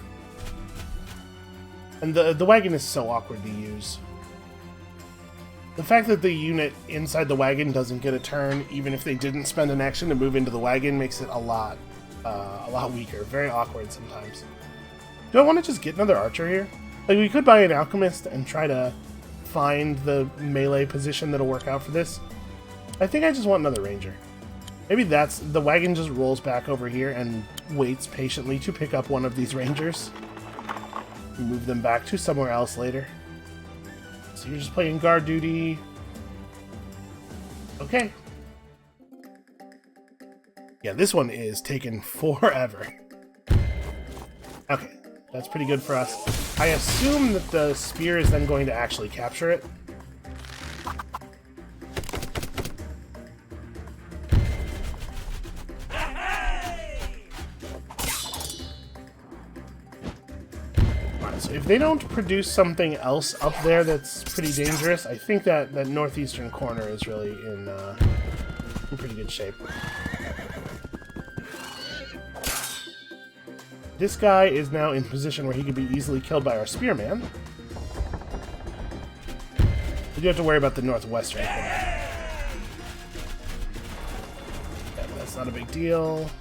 And the wagon is so awkward to use. The fact that the unit inside the wagon doesn't get a turn, even if they didn't spend an action to move into the wagon, makes it a lot weaker. Very awkward sometimes. Do I want to just get another archer here? Like, we could buy an alchemist and try to find the melee position that'll work out for this. I think I just want another ranger. Maybe that's... The wagon just rolls back over here and waits patiently to pick up one of these rangers. Move them back to somewhere else later. So you're just playing guard duty. Okay. Yeah, this one is taking forever. Okay, that's pretty good for us. I assume that the spear is then going to actually capture it. So if they don't produce something else up there that's pretty dangerous, I think that northeastern corner is really in pretty good shape. This guy is now in position where he could be easily killed by our spearman. We do have to worry about the northwestern corner. Yeah, that's not a big deal.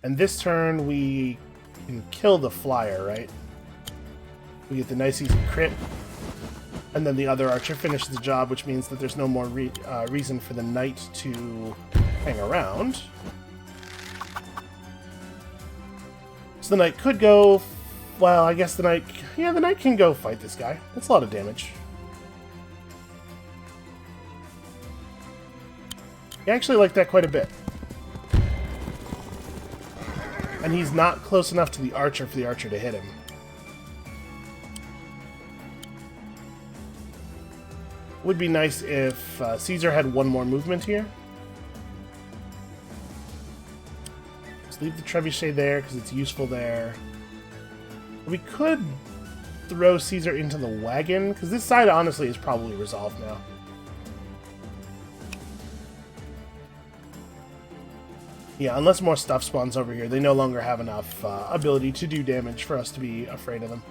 And this turn, we can kill the flyer, right? We get the nice easy crit. And then the other archer finishes the job, which means that there's no more reason for the knight to hang around. So the knight could go... Well, I guess the knight... Yeah, the knight can go fight this guy. That's a lot of damage. I actually like that quite a bit. And he's not close enough to the archer for the archer to hit him. Would be nice if Caesar had one more movement here. Let's leave the trebuchet there because it's useful there. We could throw Caesar into the wagon because this side honestly is probably resolved now. Yeah, unless more stuff spawns over here, they no longer have enough ability to do damage for us to be afraid of them.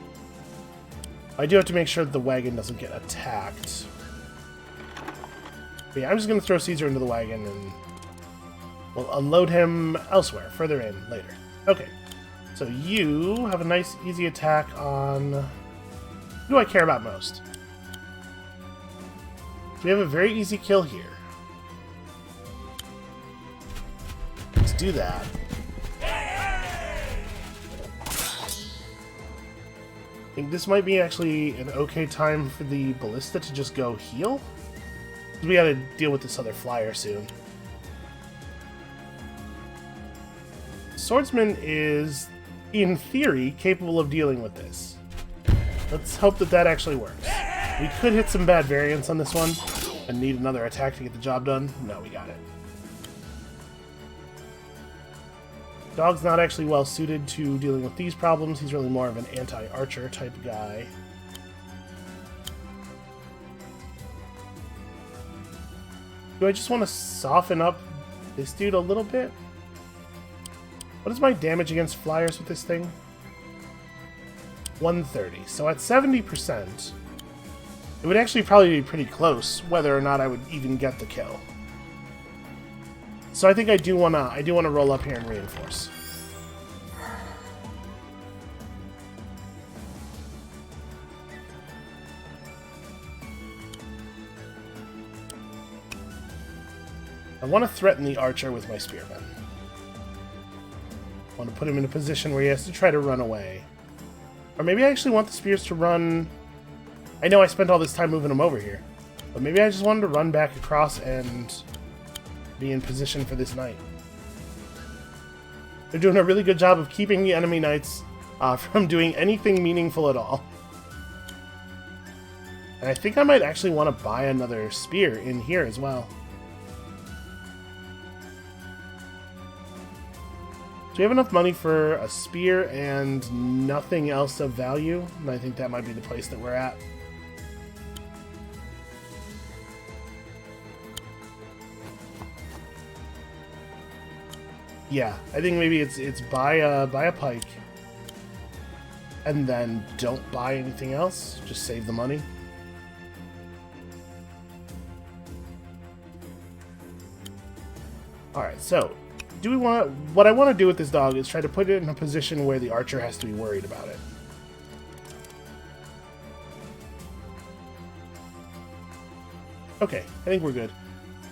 I do have to make sure that the wagon doesn't get attacked. But yeah, I'm just going to throw Caesar into the wagon and we'll unload him elsewhere, further in, later. Okay, so you have a nice, easy attack on... Who do I care about most? We have a very easy kill here. Let's do that. I think this might be actually an okay time for the ballista to just go heal. We gotta deal with this other flyer soon. Swordsman is, in theory, capable of dealing with this. Let's hope that that actually works. We could hit some bad variants on this one and need another attack to get the job done. No, we got it. Dog's not actually well suited to dealing with these problems. He's really more of an anti-archer type guy. Do I just want to soften up this dude a little bit? What is my damage against flyers with this thing? 130. So at 70%, it would actually probably be pretty close whether or not I would even get the kill. So I think I do wanna roll up here and reinforce. I want to threaten the archer with my spearmen. I want to put him in a position where he has to try to run away. Or maybe I actually want the spears to run... I know I spent all this time moving them over here. But maybe I just wanted to run back across and be in position for this knight. They're doing a really good job of keeping the enemy knights from doing anything meaningful at all. And I think I might actually want to buy another spear in here as well. Do we have enough money for a spear and nothing else of value? And I think that might be the place that we're at. Yeah, I think maybe it's buy a pike, and then don't buy anything else. Just save the money. All right, so. Do we want what I want to do with this dog is try to put it in a position where the archer has to be worried about it. Okay, I think we're good.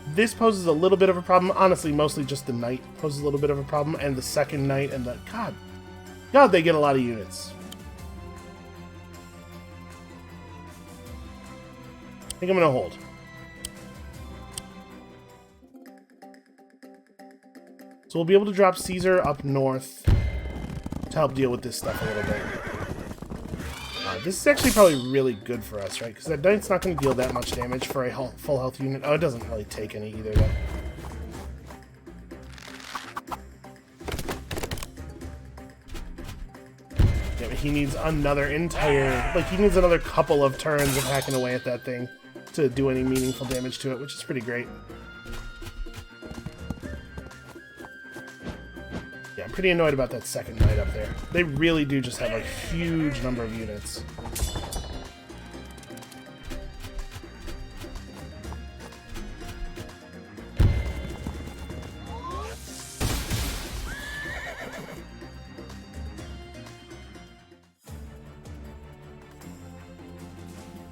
This poses a little bit of a problem. Honestly, mostly just the knight poses a little bit of a problem, and the second knight and the... God, they get a lot of units. I think I'm going to hold. So we'll be able to drop Caesar up north to help deal with this stuff a little bit. This is actually probably really good for us, right? Because that knight's not going to deal that much damage for a full health unit. Oh, it doesn't really take any either, though. Yeah, but he needs another entire... Like, he needs another couple of turns of hacking away at that thing to do any meaningful damage to it, which is pretty great. Yeah, I'm pretty annoyed about that second knight up there. They really do just have a huge number of units.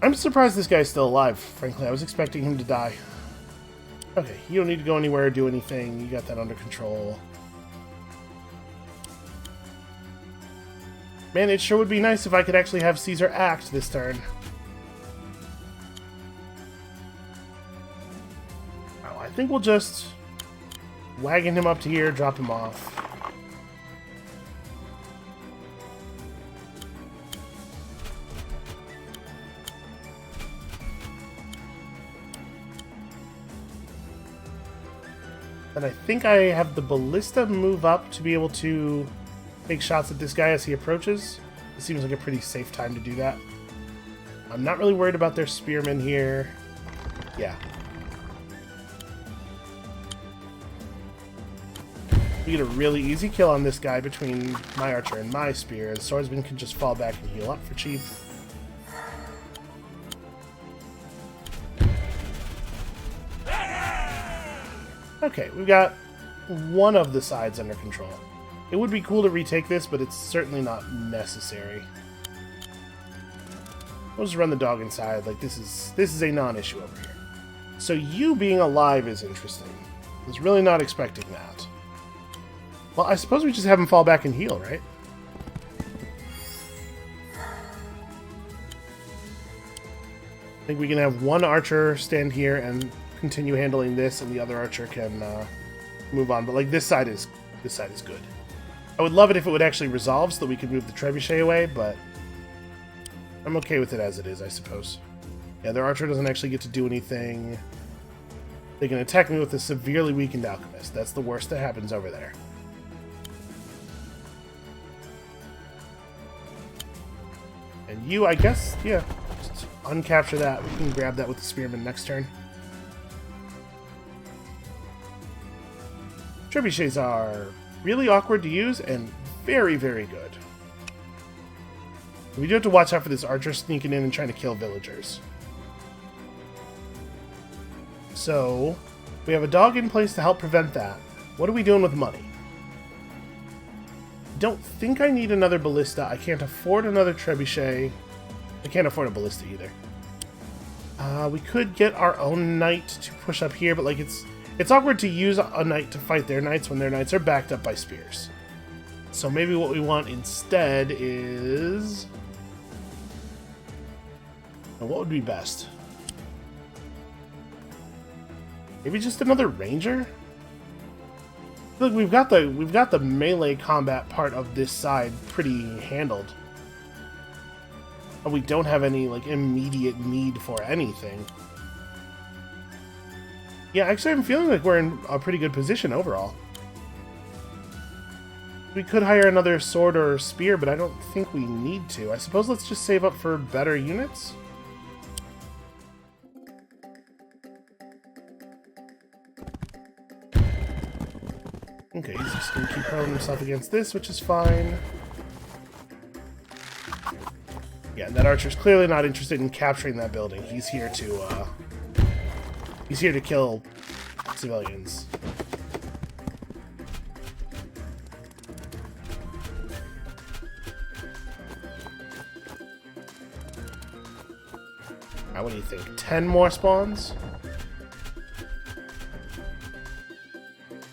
I'm surprised this guy's still alive, frankly. I was expecting him to die. Okay, you don't need to go anywhere or do anything. You got that under control. Man, it sure would be nice if I could actually have Caesar act this turn. Oh, I think we'll just wagon him up to here, drop him off. And I think I have the ballista move up to be able to take shots at this guy as he approaches. It seems like a pretty safe time to do that. I'm not really worried about their spearmen here. Yeah. We get a really easy kill on this guy between my archer and my spear, and swordsman can just fall back and heal up for cheap. Okay, we've got one of the sides under control. It would be cool to retake this, but it's certainly not necessary. We'll just run the dog inside. Like, this is a non-issue over here. So you being alive is interesting. I was really not expecting that. Well, I suppose we just have him fall back and heal, right? I think we can have one archer stand here and continue handling this, and the other archer can move on. But like this side is good. I would love it if it would actually resolve so that we could move the trebuchet away, but I'm okay with it as it is, I suppose. Yeah, their archer doesn't actually get to do anything. They can attack me with a severely weakened alchemist. That's the worst that happens over there. And you, I guess, yeah, just uncapture that. We can grab that with the spearman next turn. Trebuchets are really awkward to use and very, very good. We do have to watch out for this archer sneaking in and trying to kill villagers. So, we have a dog in place to help prevent that. What are we doing with money? Don't think I need another ballista. I can't afford another trebuchet. I can't afford a ballista either. We could get our own knight to push up here, but like it's awkward to use a knight to fight their knights when their knights are backed up by spears. So maybe what we want instead is... What would be best? Maybe just another ranger? Look, we've got the melee combat part of this side pretty handled. And we don't have any like immediate need for anything. Yeah, actually I'm feeling like we're in a pretty good position overall. We could hire another sword or spear, but I don't think we need to. I suppose let's just save up for better units? Okay, he's just going to keep hurling himself against this, which is fine. Yeah, and that archer's clearly not interested in capturing that building. He's here to kill civilians. Now, what do you think? 10 more spawns?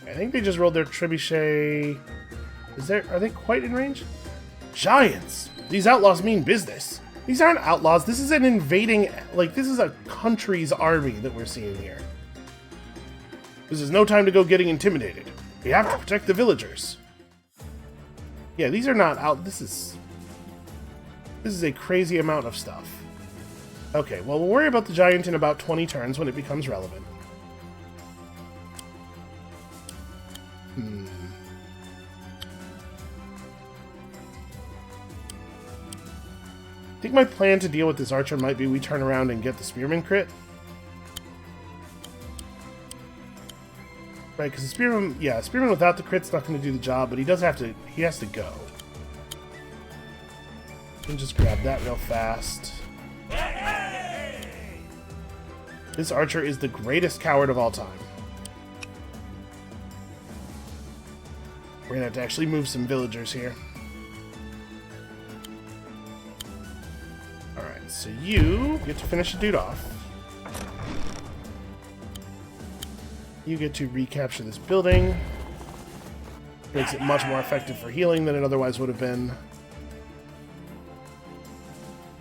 I think they just rolled their trebuchet. Are they quite in range? Giants! These outlaws mean business. These aren't outlaws. This is an invading, like, this is a country's army that we're seeing here. This is no time to go getting intimidated. We have to protect the villagers. Yeah, these are not out. This is a crazy amount of stuff. Okay, well, we'll worry about the giant in about 20 turns when it becomes relevant. I think my plan to deal with this archer might be we turn around and get the spearman crit. Right, because the spearman, yeah, spearman without the crit's not going to do the job, but he has to go. We can just grab that real fast. This archer is the greatest coward of all time. We're going to have to actually move some villagers here. Alright, so you get to finish the dude off. You get to recapture this building. Makes it much more effective for healing than it otherwise would have been.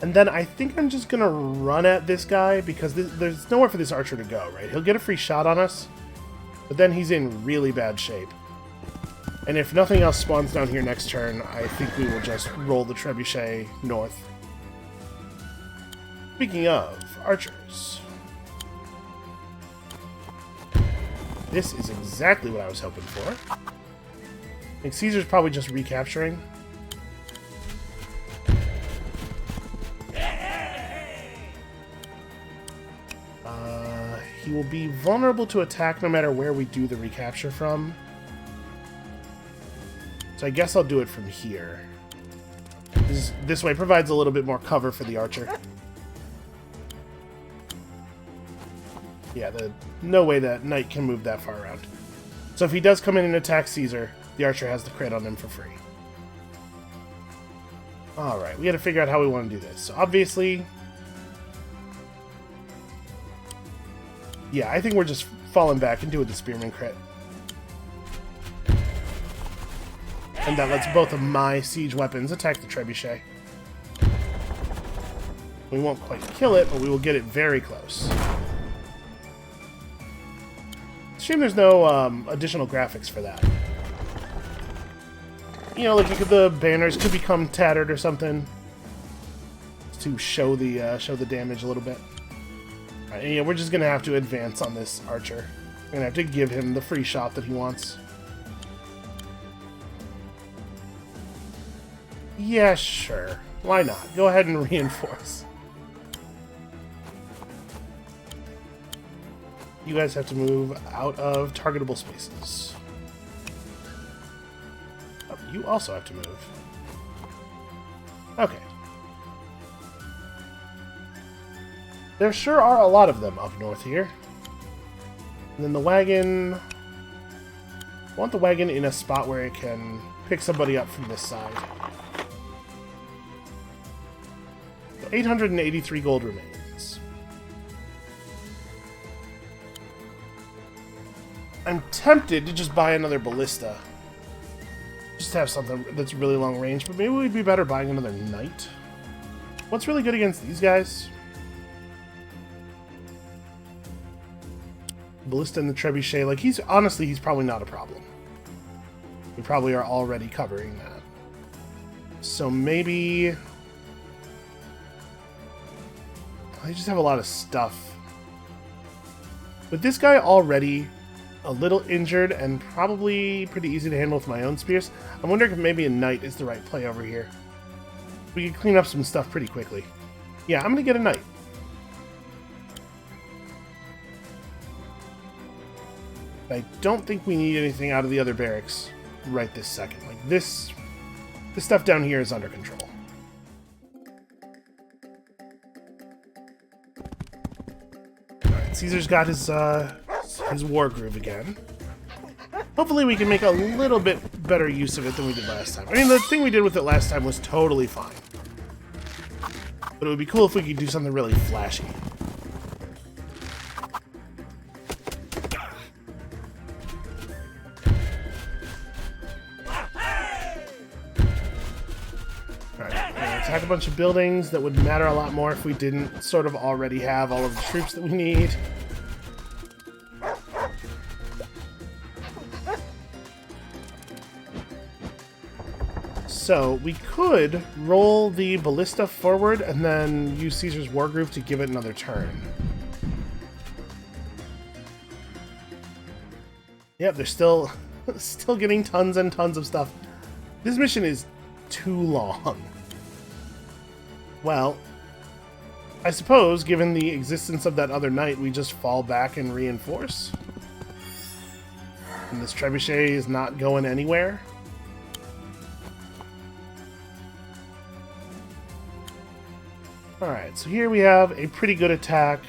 And then I think I'm just going to run at this guy because there's nowhere for this archer to go, right? He'll get a free shot on us, but then he's in really bad shape. And if nothing else spawns down here next turn, I think we will just roll the trebuchet north. Speaking of archers, this is exactly what I was hoping for. I think Caesar's probably just recapturing. He will be vulnerable to attack no matter where we do the recapture from. So I guess I'll do it from here. This way provides a little bit more cover for the archer. Yeah, no way that knight can move that far around. So if he does come in and attack Caesar, the archer has the crit on him for free. Alright, we gotta figure out how we want to do this. So obviously, yeah, I think we're just falling back and doing the spearman crit. And that lets both of my siege weapons attack the trebuchet. We won't quite kill it, but we will get it very close. Shame there's no additional graphics for that. You know, like the banners could become tattered or something to show the damage a little bit. All right, and yeah, we're just gonna have to advance on this archer. We're gonna have to give him the free shot that he wants. Yeah, sure. Why not? Go ahead and reinforce. You guys have to move out of targetable spaces. Oh, you also have to move. Okay. There sure are a lot of them up north here. And then the wagon... I want the wagon in a spot where it can pick somebody up from this side. 883 gold remains. I'm tempted to just buy another ballista. Just to have something that's really long range, but maybe we'd be better buying another knight. What's really good against these guys? Ballista and the trebuchet, like he's probably not a problem. We probably are already covering that. So maybe I just have a lot of stuff. With this guy already a little injured and probably pretty easy to handle with my own spears, I'm wondering if maybe a knight is the right play over here. We can clean up some stuff pretty quickly. Yeah, I'm gonna get a knight. I don't think we need anything out of the other barracks right this second. Like this stuff down here is under control. Alright, Caesar's got his Wargroove again. Hopefully we can make a little bit better use of it than we did last time. I mean, the thing we did with it last time was totally fine. But it would be cool if we could do something really flashy. Attack a bunch of buildings that would matter a lot more if we didn't sort of already have all of the troops that we need. So we could roll the ballista forward and then use Caesar's Wargroove to give it another turn. Yep, they're still getting tons and tons of stuff. This mission is too long. Well, I suppose, given the existence of that other knight, we just fall back and reinforce. And this trebuchet is not going anywhere. Alright, so here we have a pretty good attack.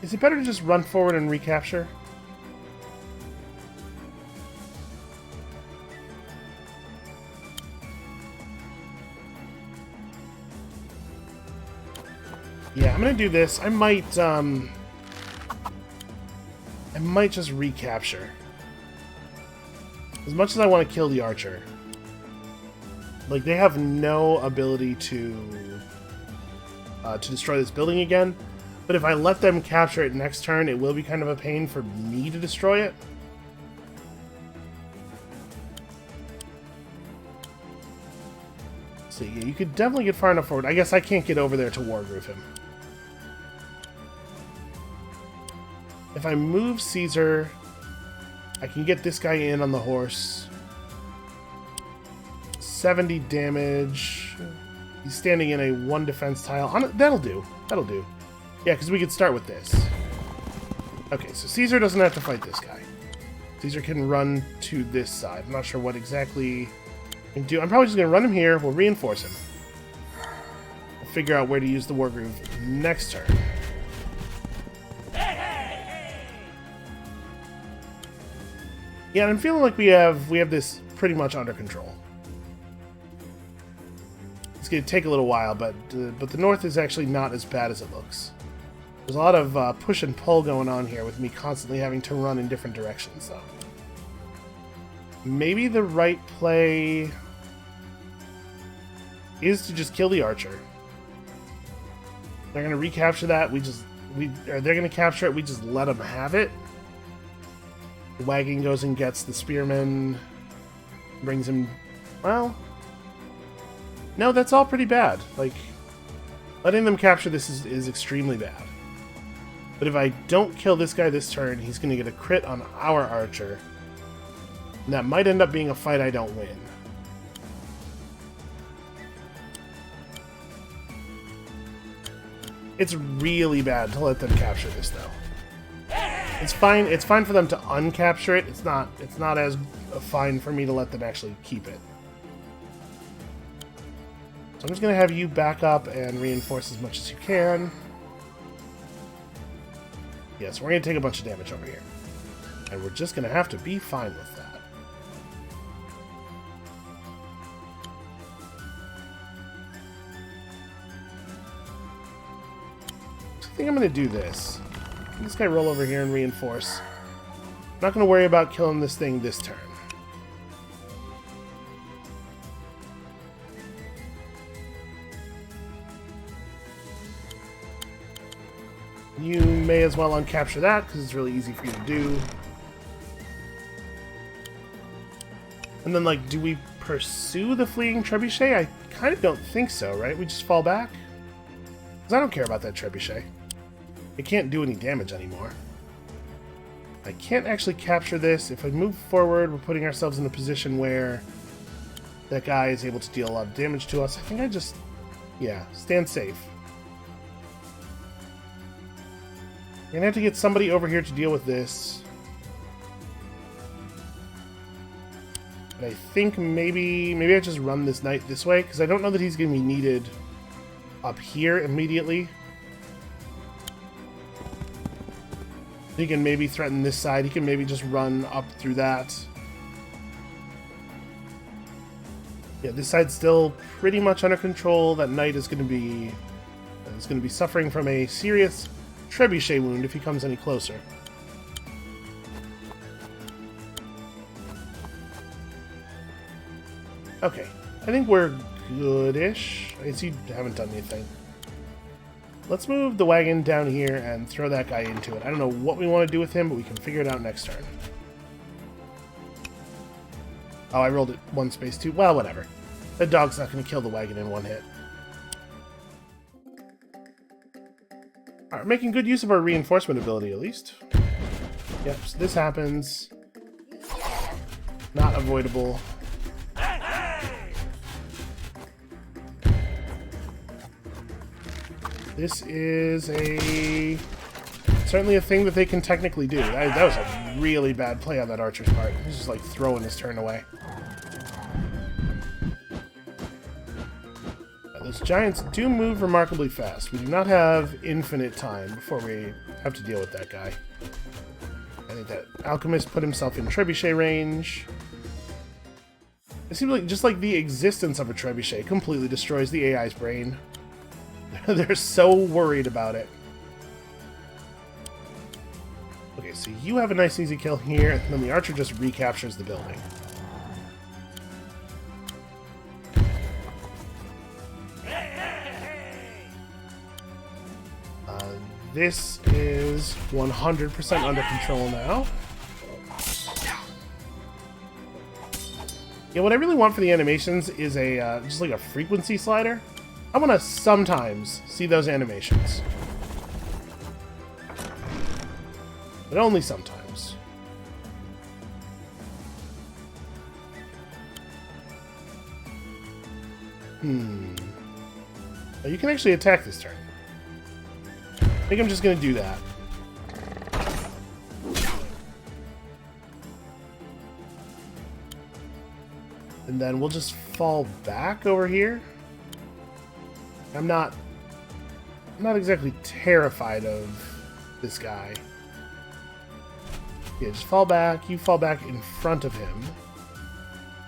Is it better to just run forward and recapture? Yeah, I'm gonna do this. I might just recapture. As much as I want to kill the archer. Like, they have no ability to destroy this building again. But if I let them capture it next turn, it will be kind of a pain for me to destroy it. So yeah, you could definitely get far enough forward. I guess I can't get over there to Wargroove him. If I move Caesar, I can get this guy in on the horse. 70 damage. He's standing in a 1 defense tile. That'll do. That'll do. Yeah, because we could start with this. Okay, so Caesar doesn't have to fight this guy. Caesar can run to this side. I'm not sure what exactly I can do. I'm probably just going to run him here. We'll reinforce him. We'll figure out where to use the Wargroove next turn. Yeah, and I'm feeling like we have this pretty much under control. It's going to take a little while, but the north is actually not as bad as it looks. There's a lot of push and pull going on here with me constantly having to run in different directions, though. Maybe the right play is to just kill the archer. They're going to recapture that. They're going to capture it. We just let them have it. The wagon goes and gets the spearman, brings him. Well, no, that's all pretty bad. Like, letting them capture this is extremely bad. But if I don't kill this guy this turn, he's going to get a crit on our archer. And that might end up being a fight I don't win. It's really bad to let them capture this, though. It's fine. It's fine for them to uncapture it. It's not as fine for me to let them actually keep it. So I'm just going to have you back up and reinforce as much as you can. Yes, we're going to take a bunch of damage over here. And we're just going to have to be fine with that. So I think I'm going to do this. This guy roll over here and reinforce. I'm not going to worry about killing this thing this turn. You may as well uncapture that, because it's really easy for you to do. And then, like, do we pursue the fleeing trebuchet? I kind of don't think so, right? We just fall back? Because I don't care about that trebuchet. It can't do any damage anymore. I can't actually capture this. If I move forward, we're putting ourselves in a position where that guy is able to deal a lot of damage to us. I think I just... yeah, stand safe. We're going to have to get somebody over here to deal with this. But I think maybe I just run this knight this way, because I don't know that he's going to be needed up here immediately. He can maybe threaten this side. He can maybe just run up through that. Yeah, this side's still pretty much under control. That knight is going to be suffering from a serious trebuchet wound if he comes any closer. Okay, I think we're good-ish. I guess you haven't done anything. Let's move the wagon down here and throw that guy into it. I don't know what we want to do with him, but we can figure it out next turn. Oh, I rolled it one space too. Well, whatever. The dog's not going to kill the wagon in one hit. Alright, making good use of our reinforcement ability, at least. Yep, so this happens. Not avoidable. This is certainly a thing that they can technically do. That was a really bad play on that archer's part. He's just like throwing his turn away. Those giants do move remarkably fast. We do not have infinite time before we have to deal with that guy. I think that alchemist put himself in trebuchet range. It seems like just like the existence of a trebuchet completely destroys the AI's brain. They're so worried about it. Okay, so you have a nice easy kill here, and then the archer just recaptures the building. This is 100% under control now. Yeah, what I really want for the animations is a just like a frequency slider. I want to sometimes see those animations. But only sometimes. Oh, you can actually attack this turn. I think I'm just going to do that. And then we'll just fall back over here. I'm not exactly terrified of this guy. Yeah, just fall back. You fall back in front of him.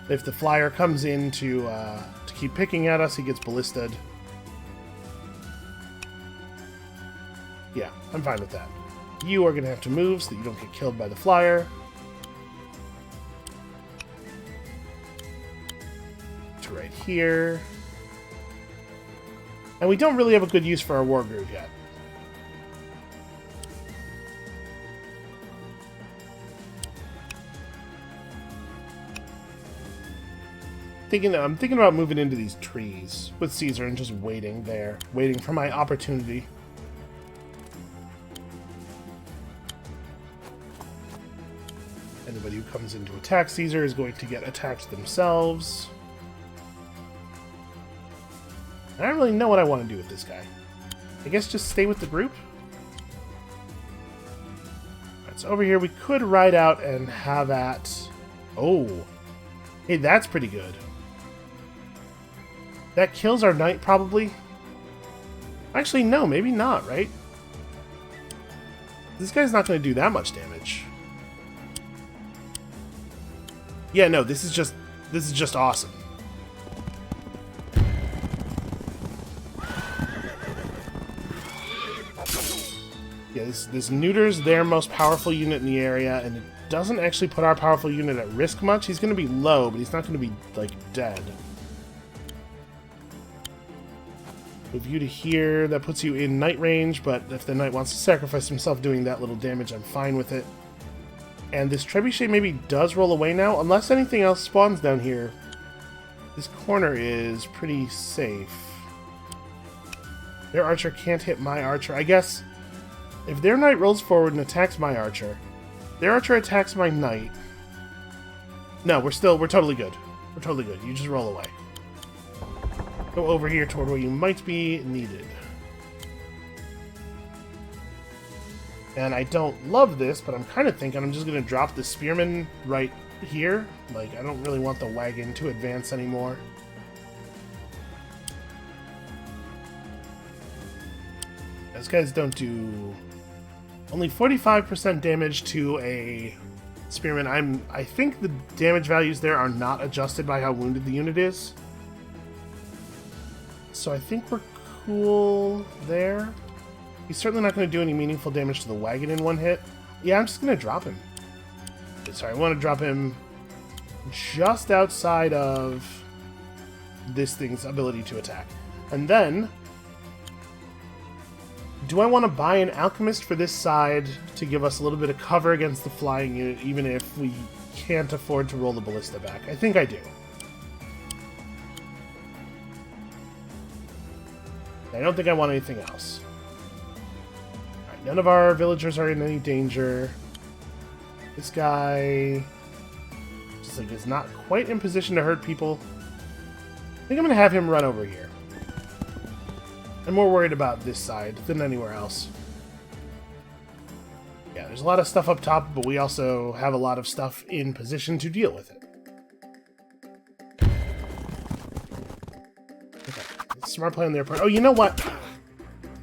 If the flyer comes in to keep picking at us, he gets ballisted. Yeah, I'm fine with that. You are going to have to move so that you don't get killed by the flyer. To right here. And we don't really have a good use for our Wargroove yet. I'm thinking about moving into these trees with Caesar and just waiting there. Waiting for my opportunity. Anybody who comes in to attack Caesar is going to get attacked themselves. I don't really know what I want to do with this guy. I guess just stay with the group? Alright, so over here we could ride out and have at... Oh! Hey, that's pretty good. That kills our knight, probably? Actually, no, maybe not, right? This guy's not going to do that much damage. Yeah, no, this is just awesome. Yeah, this neuters their most powerful unit in the area, and it doesn't actually put our powerful unit at risk much. He's going to be low, but he's not going to be, like, dead. Move you to here. That puts you in knight range, but if the knight wants to sacrifice himself doing that little damage, I'm fine with it. And this trebuchet maybe does roll away now, unless anything else spawns down here. This corner is pretty safe. Their archer can't hit my archer. I guess if their knight rolls forward and attacks my archer, their archer attacks my knight. No, we're totally good. We're totally good. You just roll away. Go over here toward where you might be needed. And I don't love this, but I'm kind of thinking I'm just going to drop the spearman right here. Like, I don't really want the wagon to advance anymore. Those guys don't do... Only 45% damage to a spearman. I think the damage values there are not adjusted by how wounded the unit is. So I think we're cool there. He's certainly not going to do any meaningful damage to the wagon in one hit. Yeah, I'm just going to drop him. Sorry, I want to drop him just outside of this thing's ability to attack. And then, do I want to buy an alchemist for this side to give us a little bit of cover against the flying unit, even if we can't afford to roll the ballista back? I think I do. I don't think I want anything else. Alright, none of our villagers are in any danger. This guy just like is not quite in position to hurt people. I think I'm gonna have him run over here. I'm more worried about this side than anywhere else. Yeah, there's a lot of stuff up top, but we also have a lot of stuff in position to deal with it. Okay, smart play on their part. Oh, you know what?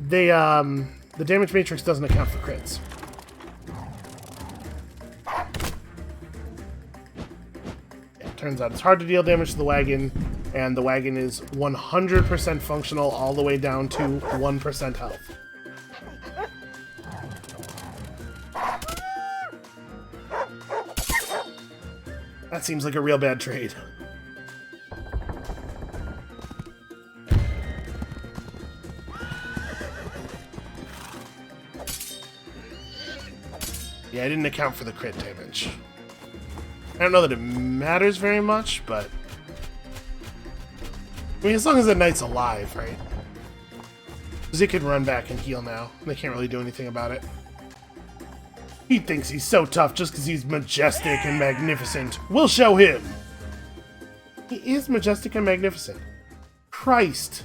They, the damage matrix doesn't account for crits. Yeah, turns out it's hard to deal damage to the wagon, and the wagon is 100% functional all the way down to 1% health. That seems like a real bad trade. Yeah, I didn't account for the crit damage. I don't know that it matters very much, but... I mean, as long as the knight's alive, right? Because it can run back and heal now. They can't really do anything about it. He thinks he's so tough just because he's majestic and magnificent. We'll show him! He is majestic and magnificent. Christ!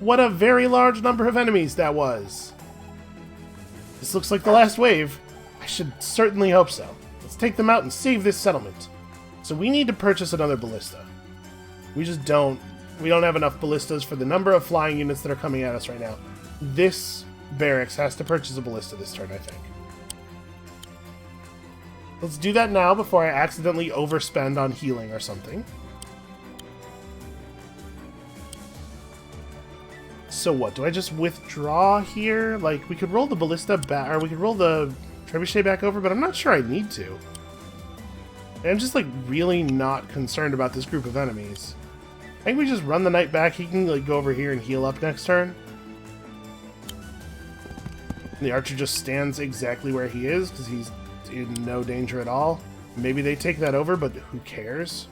What a very large number of enemies that was. This looks like the last wave. I should certainly hope so. Let's take them out and save this settlement. So we need to purchase another ballista. We just don't. We don't have enough ballistas for the number of flying units that are coming at us right now. This barracks has to purchase a ballista this turn, I think. Let's do that now before I accidentally overspend on healing or something. So what? Do I just withdraw here? Like, we could roll the ballista back, or we could roll the trebuchet back over, but I'm not sure I need to. I'm just, like, really not concerned about this group of enemies. I think we just run the knight back. He can, like, go over here and heal up next turn. And the archer just stands exactly where he is, because he's in no danger at all. Maybe they take that over, but who cares?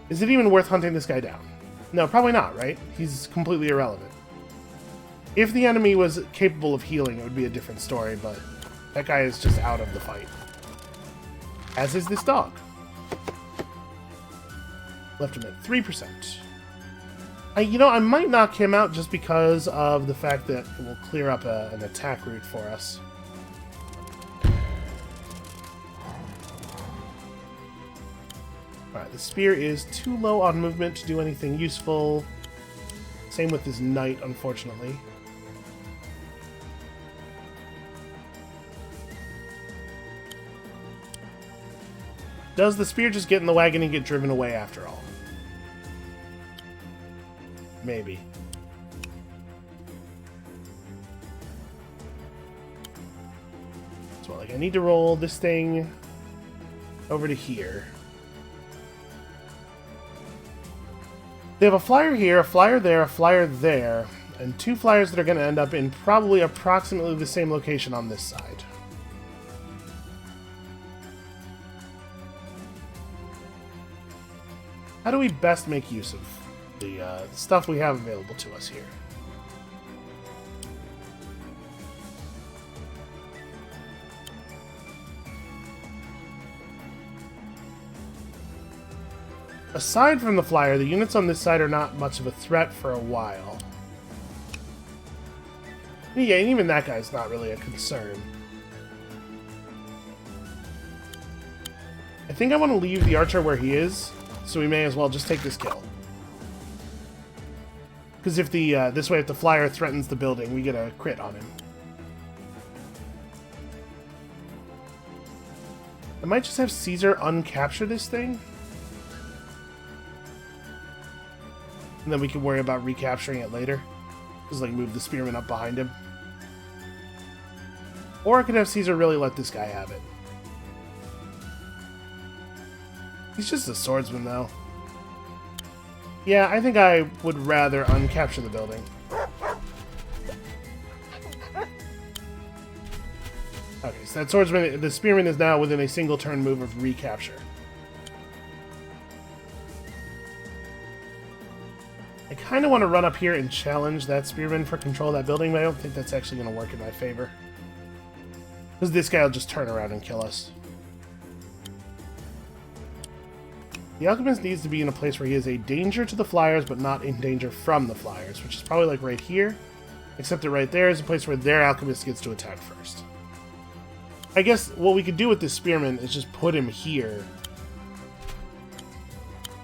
Is it even worth hunting this guy down? No, probably not, right? He's completely irrelevant. If the enemy was capable of healing, it would be a different story, but that guy is just out of the fight. As is this dog. Left him at 3%. You know, I might knock him out just because of the fact that it will clear up an attack route for us. Alright, the spear is too low on movement to do anything useful. Same with this knight, unfortunately. Does the spear just get in the wagon and get driven away after all? Maybe. So, like, I need to roll this thing over to here. They have a flyer here, a flyer there, and two flyers that are going to end up in probably approximately the same location on this side. How do we best make use of the stuff we have available to us here? Aside from the flyer, the units on this side are not much of a threat for a while. Yeah, and even that guy's not really a concern. I think I want to leave the archer where he is, so we may as well just take this kill. Because if the this way, if the flyer threatens the building, we get a crit on him. I might just have Caesar uncapture this thing. And then we can worry about recapturing it later. Just like move the spearman up behind him. Or I could have Caesar really let this guy have it. He's just a swordsman, though. Yeah, I think I would rather uncapture the building. Okay, so that swordsman, the spearman is now within a single turn move of recapture. I kind of want to run up here and challenge that spearman for control of that building, but I don't think that's actually going to work in my favor. Because this guy will just turn around and kill us. The alchemist needs to be in a place where he is a danger to the flyers, but not in danger from the flyers, which is probably like right here. Except that right there is a place where their alchemist gets to attack first. I guess what we could do with this spearman is just put him here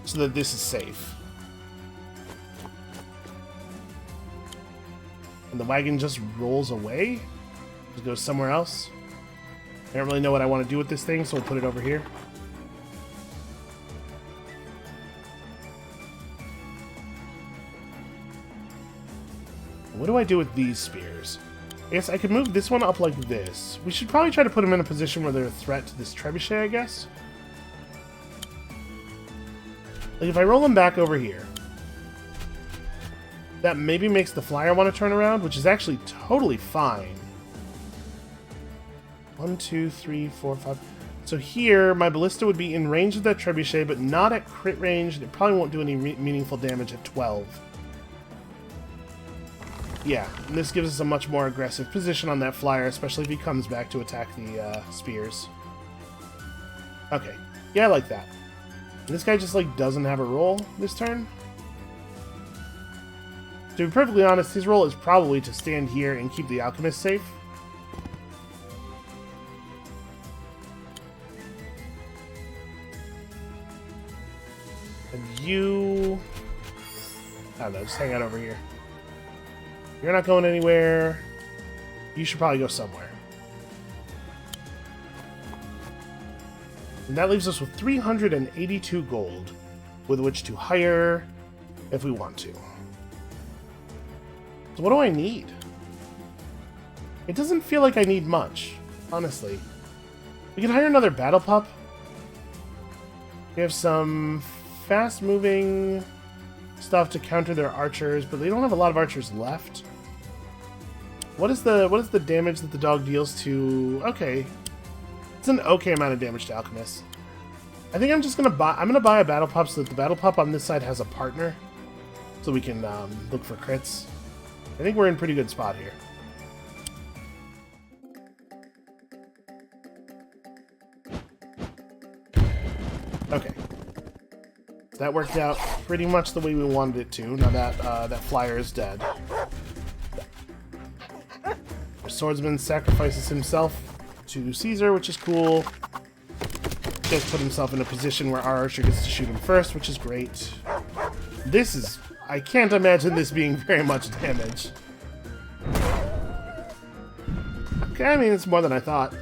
so that this is safe. And the wagon just rolls away? It goes somewhere else? I don't really know what I want to do with this thing, so we'll put it over here. What do I do with these spears? I guess I could move this one up like this. We should probably try to put them in a position where they're a threat to this trebuchet, I guess. Like if I roll them back over here, that maybe makes the flyer want to turn around, which is actually totally fine. 1, 2, 3, 4, 5. So here, my ballista would be in range of that trebuchet, but not at crit range. It probably won't do any meaningful damage at 12. Yeah, and this gives us a much more aggressive position on that flyer, especially if he comes back to attack the spears. Okay, yeah, I like that. And this guy just, like, doesn't have a roll this turn. To be perfectly honest, his role is probably to stand here and keep the alchemist safe. And you... I don't know, just hang out over here. You're not going anywhere. You should probably go somewhere. And that leaves us with 382 gold, with which to hire if we want to. So what do I need? It doesn't feel like I need much, honestly. We can hire another battle pup. We have some fast-moving stuff to counter their archers, but they don't have a lot of archers left. What is the damage that the dog deals to? Okay, it's an okay amount of damage to alchemists. I think I'm just gonna buy a battle pup so that the battle pup on this side has a partner, so we can look for crits. I think we're in a pretty good spot here. Okay. That worked out pretty much the way we wanted it to, now that that flyer is dead. Our swordsman sacrifices himself to Caesar, which is cool. Just put himself in a position where our archer gets to shoot him first, which is great. This is... I can't imagine this being very much damage. Okay, I mean, it's more than I thought.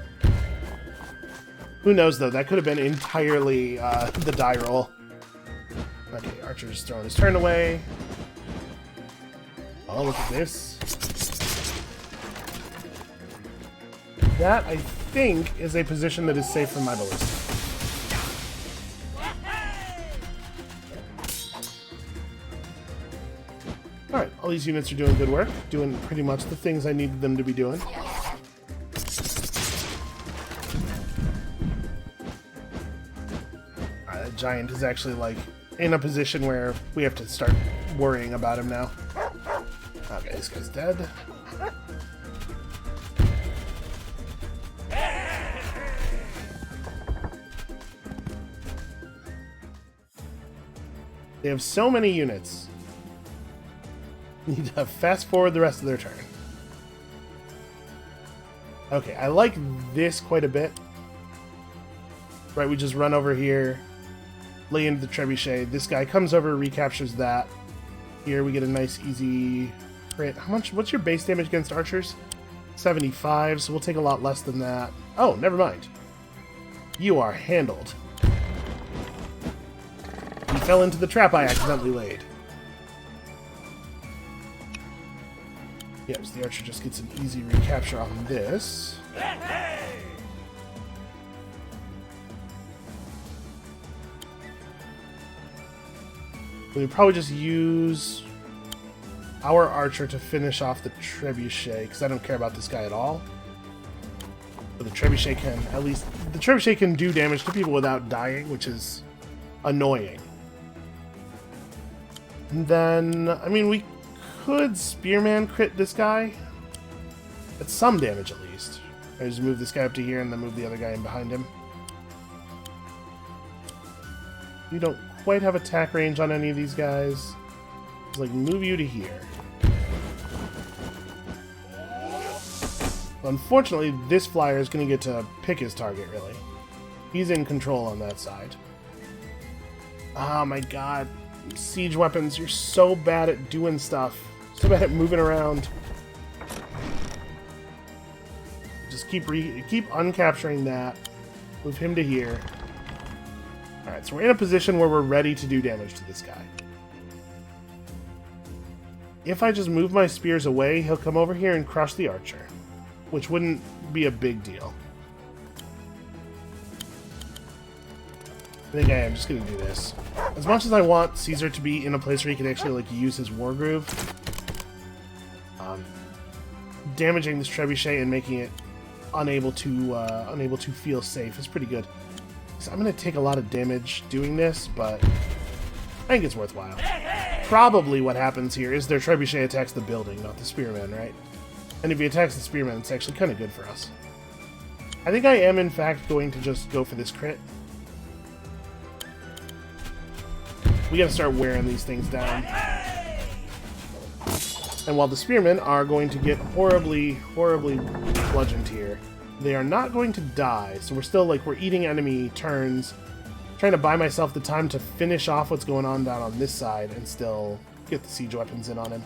Who knows, though? That could have been entirely the die roll. Okay, Archer's throwing his turn away. Oh, look at this. That, I think, is a position that is safe from my ballista. Alright, all these units are doing good work. Doing pretty much the things I needed them to be doing. That giant is actually, like, in a position where we have to start worrying about him now. Okay, this guy's dead. They have so many units. Need to fast forward the rest of their turn. Okay, I like this quite a bit. Right, we just run over here, lay into the trebuchet. This guy comes over, recaptures that. Here we get a nice, easy crit. How much? What's your base damage against archers? 75, so we'll take a lot less than that. Oh, never mind. You are handled. He fell into the trap I accidentally laid. Yes, the archer just gets an easy recapture on this. We would probably just use our archer to finish off the trebuchet, because I don't care about this guy at all. But the trebuchet can, at least, the trebuchet can do damage to people without dying, which is annoying. And then, I mean, we could Spearman crit this guy. At some damage, at least. I just move this guy up to here and then move the other guy in behind him. You don't quite have attack range on any of these guys. Just, like, move you to here. Unfortunately, this flyer is going to get to pick his target, really. He's in control on that side. Oh my god. Siege weapons, you're so bad at doing stuff. So bad at moving around. Just keep uncapturing that. Move him to here. Alright, so we're in a position where we're ready to do damage to this guy. If I just move my spears away, he'll come over here and crush the archer. Which wouldn't be a big deal. I think I am just going to do this. As much as I want Caesar to be in a place where he can actually like use his Wargroove, damaging this trebuchet and making it unable to feel safe is pretty good. So I'm going to take a lot of damage doing this, but I think it's worthwhile. Probably what happens here is their trebuchet attacks the building, not the spearman, right? And if he attacks the spearman, it's actually kind of good for us. I think I am, in fact, going to just go for this crit. We gotta start wearing these things down. And while the spearmen are going to get horribly, horribly bludgeoned here, they are not going to die. So we're still, like, we're eating enemy turns, trying to buy myself the time to finish off what's going on down on this side and still get the siege weapons in on him.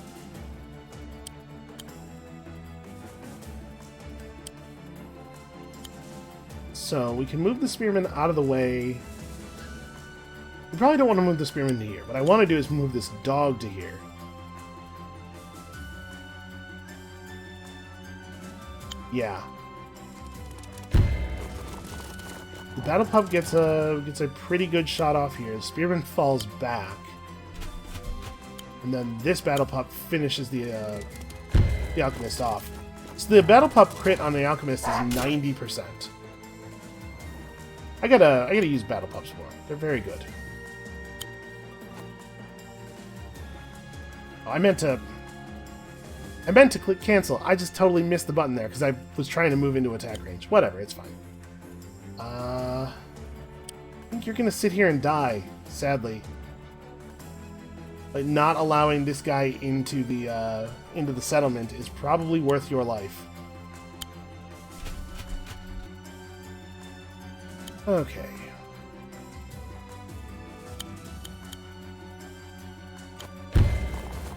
So we can move the spearmen out of the way. We probably don't want to move the spearmen to here. What I want to do is move this dog to here. Yeah. The battle pup gets a pretty good shot off here. The spearman falls back. And then this battle pup finishes the alchemist off. So the battle pup crit on the alchemist is 90%. I gotta use battle pups more. They're very good. Oh, I meant to click cancel. I just totally missed the button there because I was trying to move into attack range. Whatever, it's fine. I think you're gonna sit here and die, sadly. Like, not allowing this guy into the settlement is probably worth your life. Okay.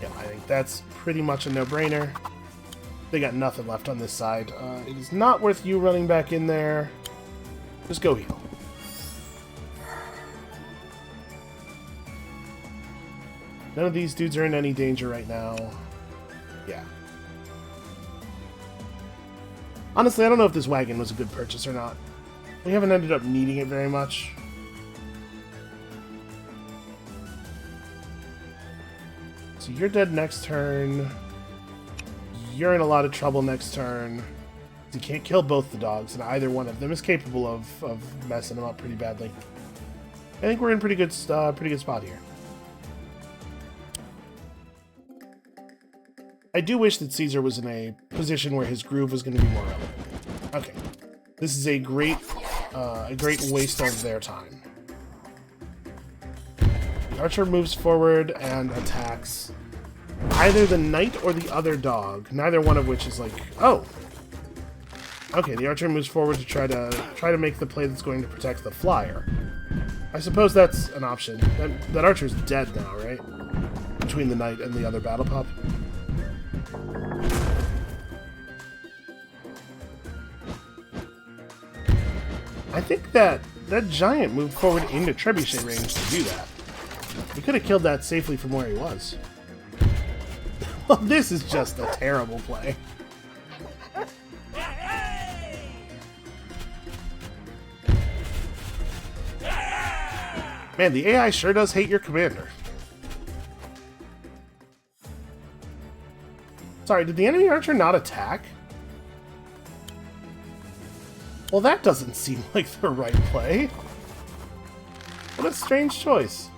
Yeah, I think that's pretty much a no-brainer. They got nothing left on this side. It is not worth you running back in there. Just go heal. None of these dudes are in any danger right now. Yeah. Honestly, I don't know if this wagon was a good purchase or not. We haven't ended up needing it very much. So you're dead next turn. You're in a lot of trouble next turn. You can't kill both the dogs, and either one of them is capable of messing them up pretty badly. I think we're in pretty good spot here. I do wish that Caesar was in a position where his groove was going to be more relevant. Okay, this is a great waste of their time. The archer moves forward and attacks either the knight or the other dog, neither one of which is like, oh. Okay, the archer moves forward to try to make the play that's going to protect the flyer. I suppose that's an option. That archer's dead now, right? Between the knight and the other battle pup. I think that giant moved forward into trebuchet range to do that. We could have killed that safely from where he was. Well, this is just a terrible play. Man, the AI sure does hate your commander. Sorry, did the enemy archer not attack? Well, that doesn't seem like the right play. What a strange choice.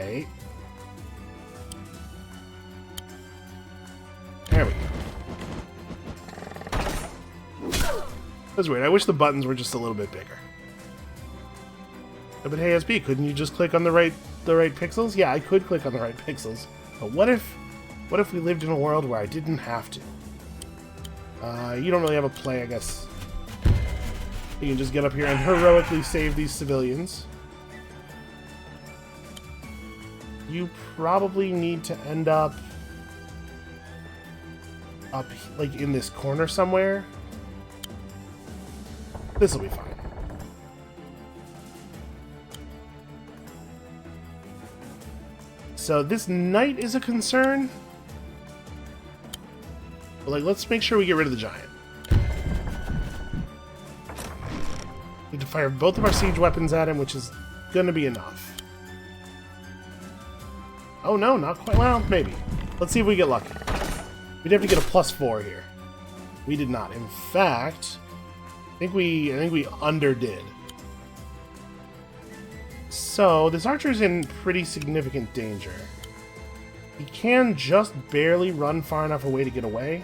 Wait. There we go. That's weird. I wish the buttons were just a little bit bigger. But hey, SB, couldn't you just click on the right pixels? Yeah, I could click on the right pixels. But what if we lived in a world where I didn't have to? You don't really have a play, I guess. You can just get up here and heroically save these civilians. You probably need to end up like in this corner somewhere. This will be fine. So this knight is a concern. But like, let's make sure we get rid of the giant. Need to fire both of our siege weapons at him, which is gonna be enough. Oh no, not quite. Well, maybe. Let's see if we get lucky. We'd have to get a +4 here. We did not. In fact, I think we underdid. So this archer's in pretty significant danger. He can just barely run far enough away to get away.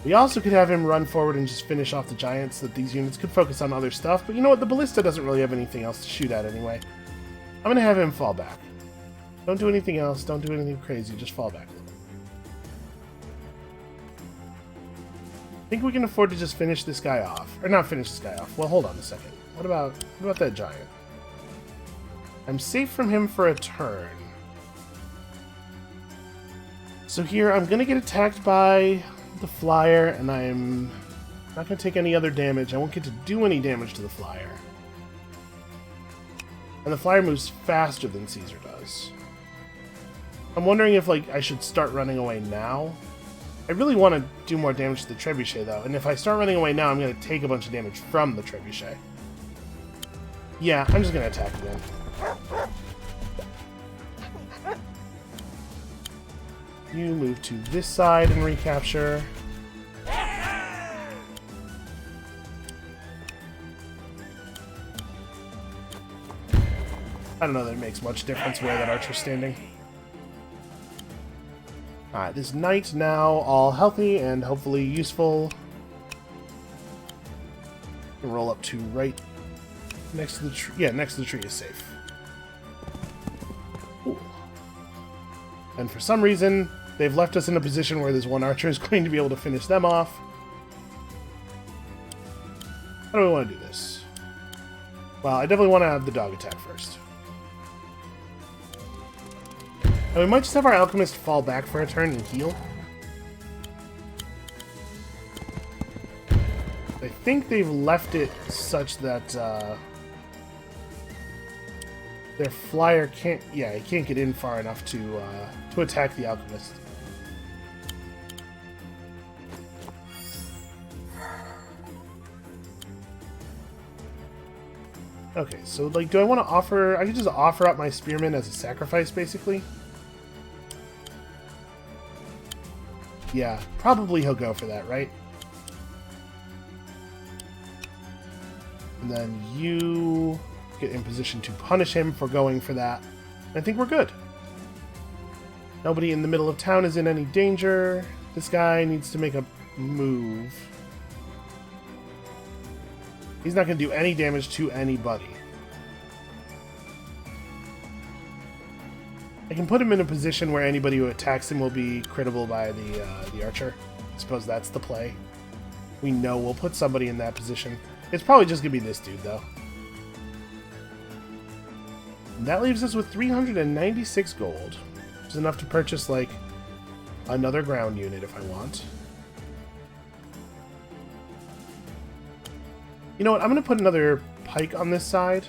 We also could have him run forward and just finish off the giants so that these units could focus on other stuff. But you know what? The ballista doesn't really have anything else to shoot at anyway. I'm going to have him fall back. Don't do anything else. Don't do anything crazy. Just fall back a little. I think we can afford to just finish this guy off. Or not finish this guy off. Well, hold on a second. What about that giant? I'm safe from him for a turn. So here, I'm going to get attacked by the flyer, and I'm not going to take any other damage. I won't get to do any damage to the flyer. And the flyer moves faster than Caesar does. I'm wondering if, like, I should start running away now. I really want to do more damage to the trebuchet, though. And if I start running away now, I'm going to take a bunch of damage from the trebuchet. Yeah, I'm just going to attack again. You move to this side and recapture. I don't know that it makes much difference where that archer's standing. Alright, this knight now all healthy and hopefully useful. Can roll up to right next to the tree. Yeah, next to the tree is safe. Ooh. And for some reason, they've left us in a position where this one archer is going to be able to finish them off. How do we want to do this? Well, I definitely want to have the dog attack first. And we might just have our alchemist fall back for a turn and heal. I think they've left it such that their flyer can't... Yeah, he can't get in far enough to attack the alchemist. Okay, so, like, do I want to offer... I could just offer up my spearman as a sacrifice, basically. Yeah, probably he'll go for that, right? And then you get in position to punish him for going for that. I think we're good. Nobody in the middle of town is in any danger. This guy needs to make a move. He's not going to do any damage to anybody. I can put him in a position where anybody who attacks him will be crittable by the archer. I suppose that's the play. We know we'll put somebody in that position. It's probably just going to be this dude, though. And that leaves us with 396 gold. Which is enough to purchase, like, another ground unit if I want. You know what? I'm going to put another pike on this side.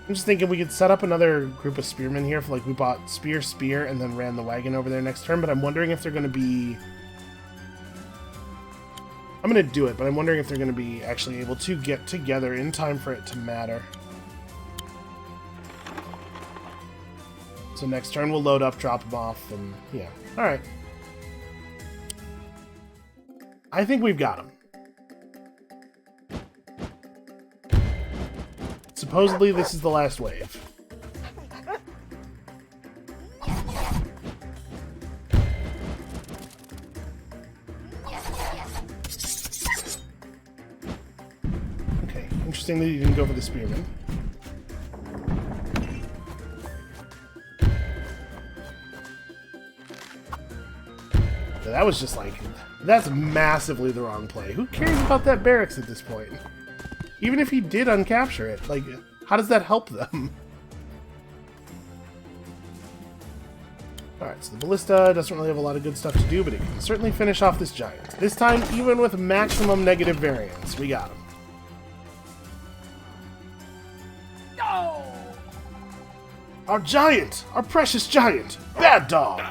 I'm just thinking we could set up another group of spearmen here. For, like, we bought spear, and then ran the wagon over there next turn. But I'm wondering if they're going to be... I'm going to do it, but I'm wondering if they're going to be actually able to get together in time for it to matter. So next turn we'll load up, drop them off, and yeah. Alright. I think we've got them. Supposedly, this is the last wave. Okay, interesting that you didn't go for the spearman. That was just like, that's massively the wrong play. Who cares about that barracks at this point? Even if he did uncapture it, like, how does that help them? Alright, so the ballista doesn't really have a lot of good stuff to do, but it can certainly finish off this giant. This time, even with maximum negative variance, we got him. No! Our giant! Our precious giant! Bad dog!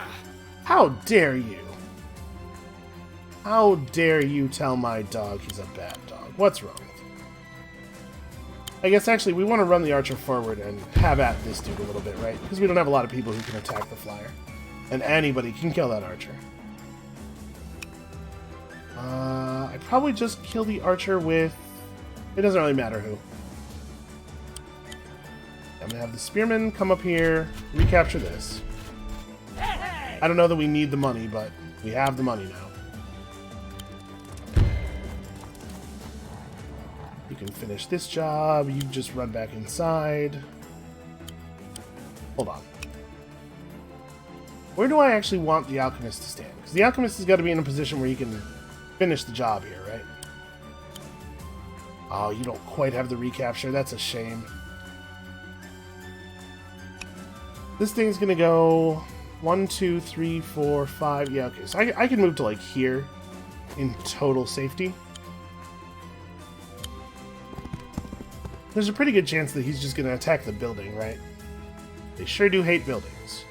How dare you? How dare you tell my dog he's a bad dog? What's wrong with you? I guess actually we want to run the archer forward and have at this dude a little bit, right? Because we don't have a lot of people who can attack the flyer. And anybody can kill that archer. I'd probably just kill the archer with... It doesn't really matter who. I'm going to have the spearman come up here, recapture this. I don't know that we need the money, but we have the money now. You can finish this job, you just run back inside. Hold on. Where do I actually want the alchemist to stand? Because the alchemist has got to be in a position where he can finish the job here, right? Oh, you don't quite have the recapture. That's a shame. This thing's going to go 1, 2, 3, 4, 5. Yeah, okay. So I can move to, like, here in total safety. There's a pretty good chance that he's just going to attack the building, right? They sure do hate buildings.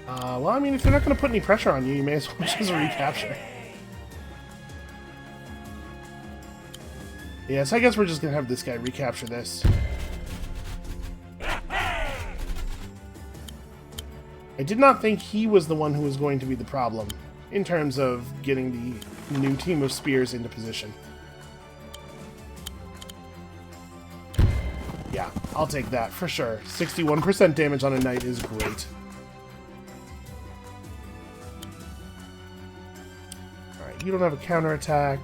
Well, I mean, if they're not going to put any pressure on you, you may as well just recapture. Yeah, so I guess we're just going to have this guy recapture this. I did not think he was the one who was going to be the problem in terms of getting the new team of spears into position. Yeah, I'll take that for sure. 61% damage on a knight is great. Alright, you don't have a counterattack.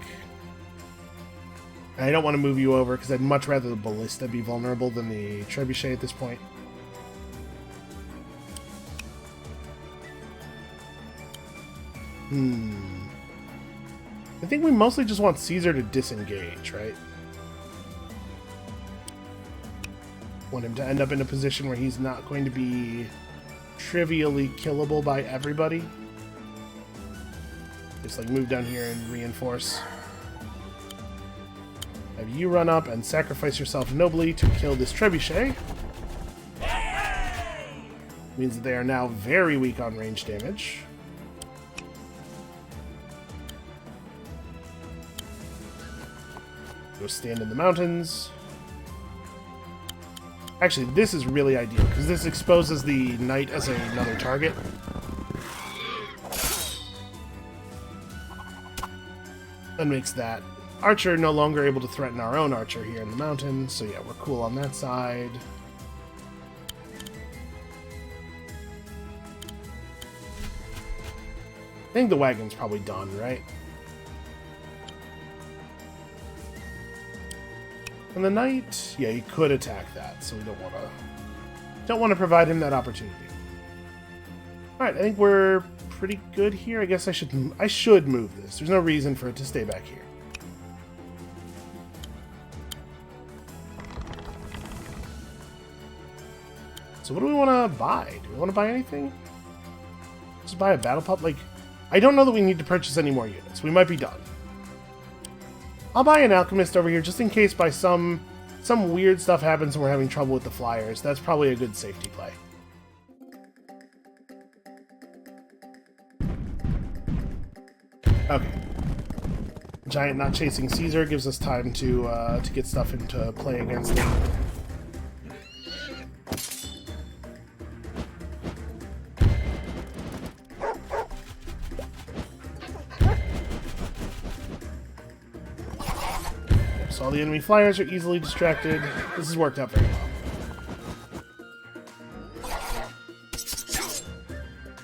I don't want to move you over because I'd much rather the ballista be vulnerable than the trebuchet at this point. I think we mostly just want Caesar to disengage, right? Want him to end up in a position where he's not going to be trivially killable by everybody. Just like move down here and reinforce. Have you run up and sacrifice yourself nobly to kill this trebuchet. Means that they are now very weak on range damage. Go stand in the mountains. Actually, this is really ideal, because this exposes the knight as another target. And makes that archer no longer able to threaten our own archer here in the mountain. So yeah, we're cool on that side. I think the wagon's probably done, right? And the knight, yeah, he could attack that, so we don't want to provide him that opportunity. All right, I think we're pretty good here. I guess I should move this. There's no reason for it to stay back here. So what do we want to buy? Do we want to buy anything? Just buy a battle pup? Like, I don't know that we need to purchase any more units. We might be done. I'll buy an alchemist over here just in case by some weird stuff happens and we're having trouble with the flyers. That's probably a good safety play. Okay. Giant not chasing Caesar gives us time to get stuff into play against him. the enemy flyers are easily distracted. This has worked out very well.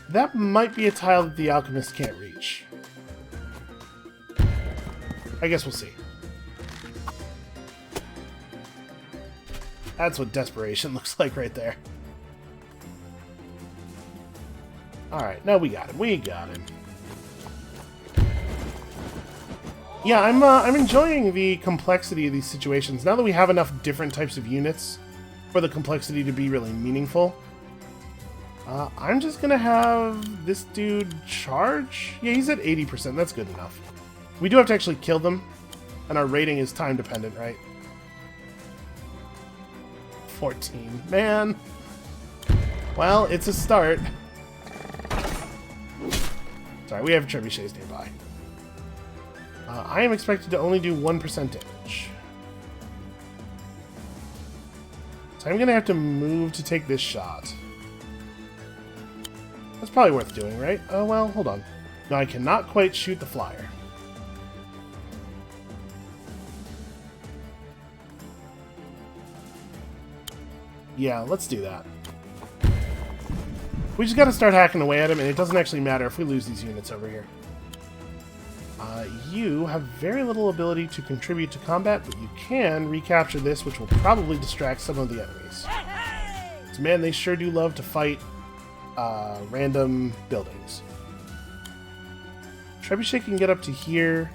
That might be a tile that the alchemist can't reach. I guess we'll see. That's what desperation looks like right there. Alright, no, we got him. We got him. Yeah, I'm enjoying the complexity of these situations. Now that we have enough different types of units for the complexity to be really meaningful, I'm just gonna have this dude charge. Yeah, he's at 80%. That's good enough. We do have to actually kill them, and our rating is time dependent, right? 14. Man. Well, it's a start. Sorry, we have trebuchets nearby. I am expected to only do 1% damage. So I'm going to have to move to take this shot. That's probably worth doing, right? Oh, well, hold on. No, I cannot quite shoot the flyer. Yeah, let's do that. We just gotta start hacking away at him, and it doesn't actually matter if we lose these units over here. You have very little ability to contribute to combat, but you can recapture this, which will probably distract some of the enemies. So, man, they sure do love to fight random buildings. Trebuchet can get up to here.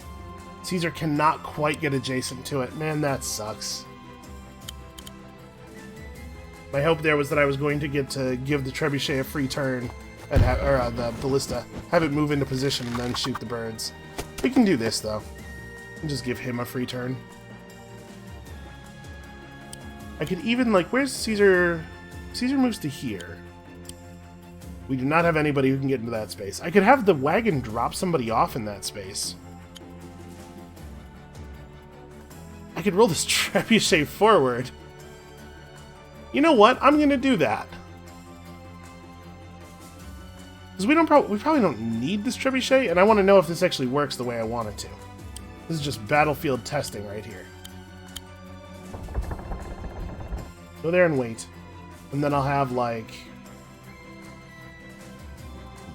Caesar cannot quite get adjacent to it. Man, that sucks. My hope there was that I was going to get to give the trebuchet a free turn, and the ballista, have it move into position and then shoot the birds. We can do this though, and just give him a free turn. I could even, like, where's Caesar? Caesar moves to here. We do not have anybody who can get into that space. I could have the wagon drop somebody off in that space. I could roll this trebuchet forward. You know what? I'm going to do that. Because we probably don't need this trebuchet, and I want to know if this actually works the way I want it to. This is just battlefield testing right here. Go there and wait. And then I'll have, like...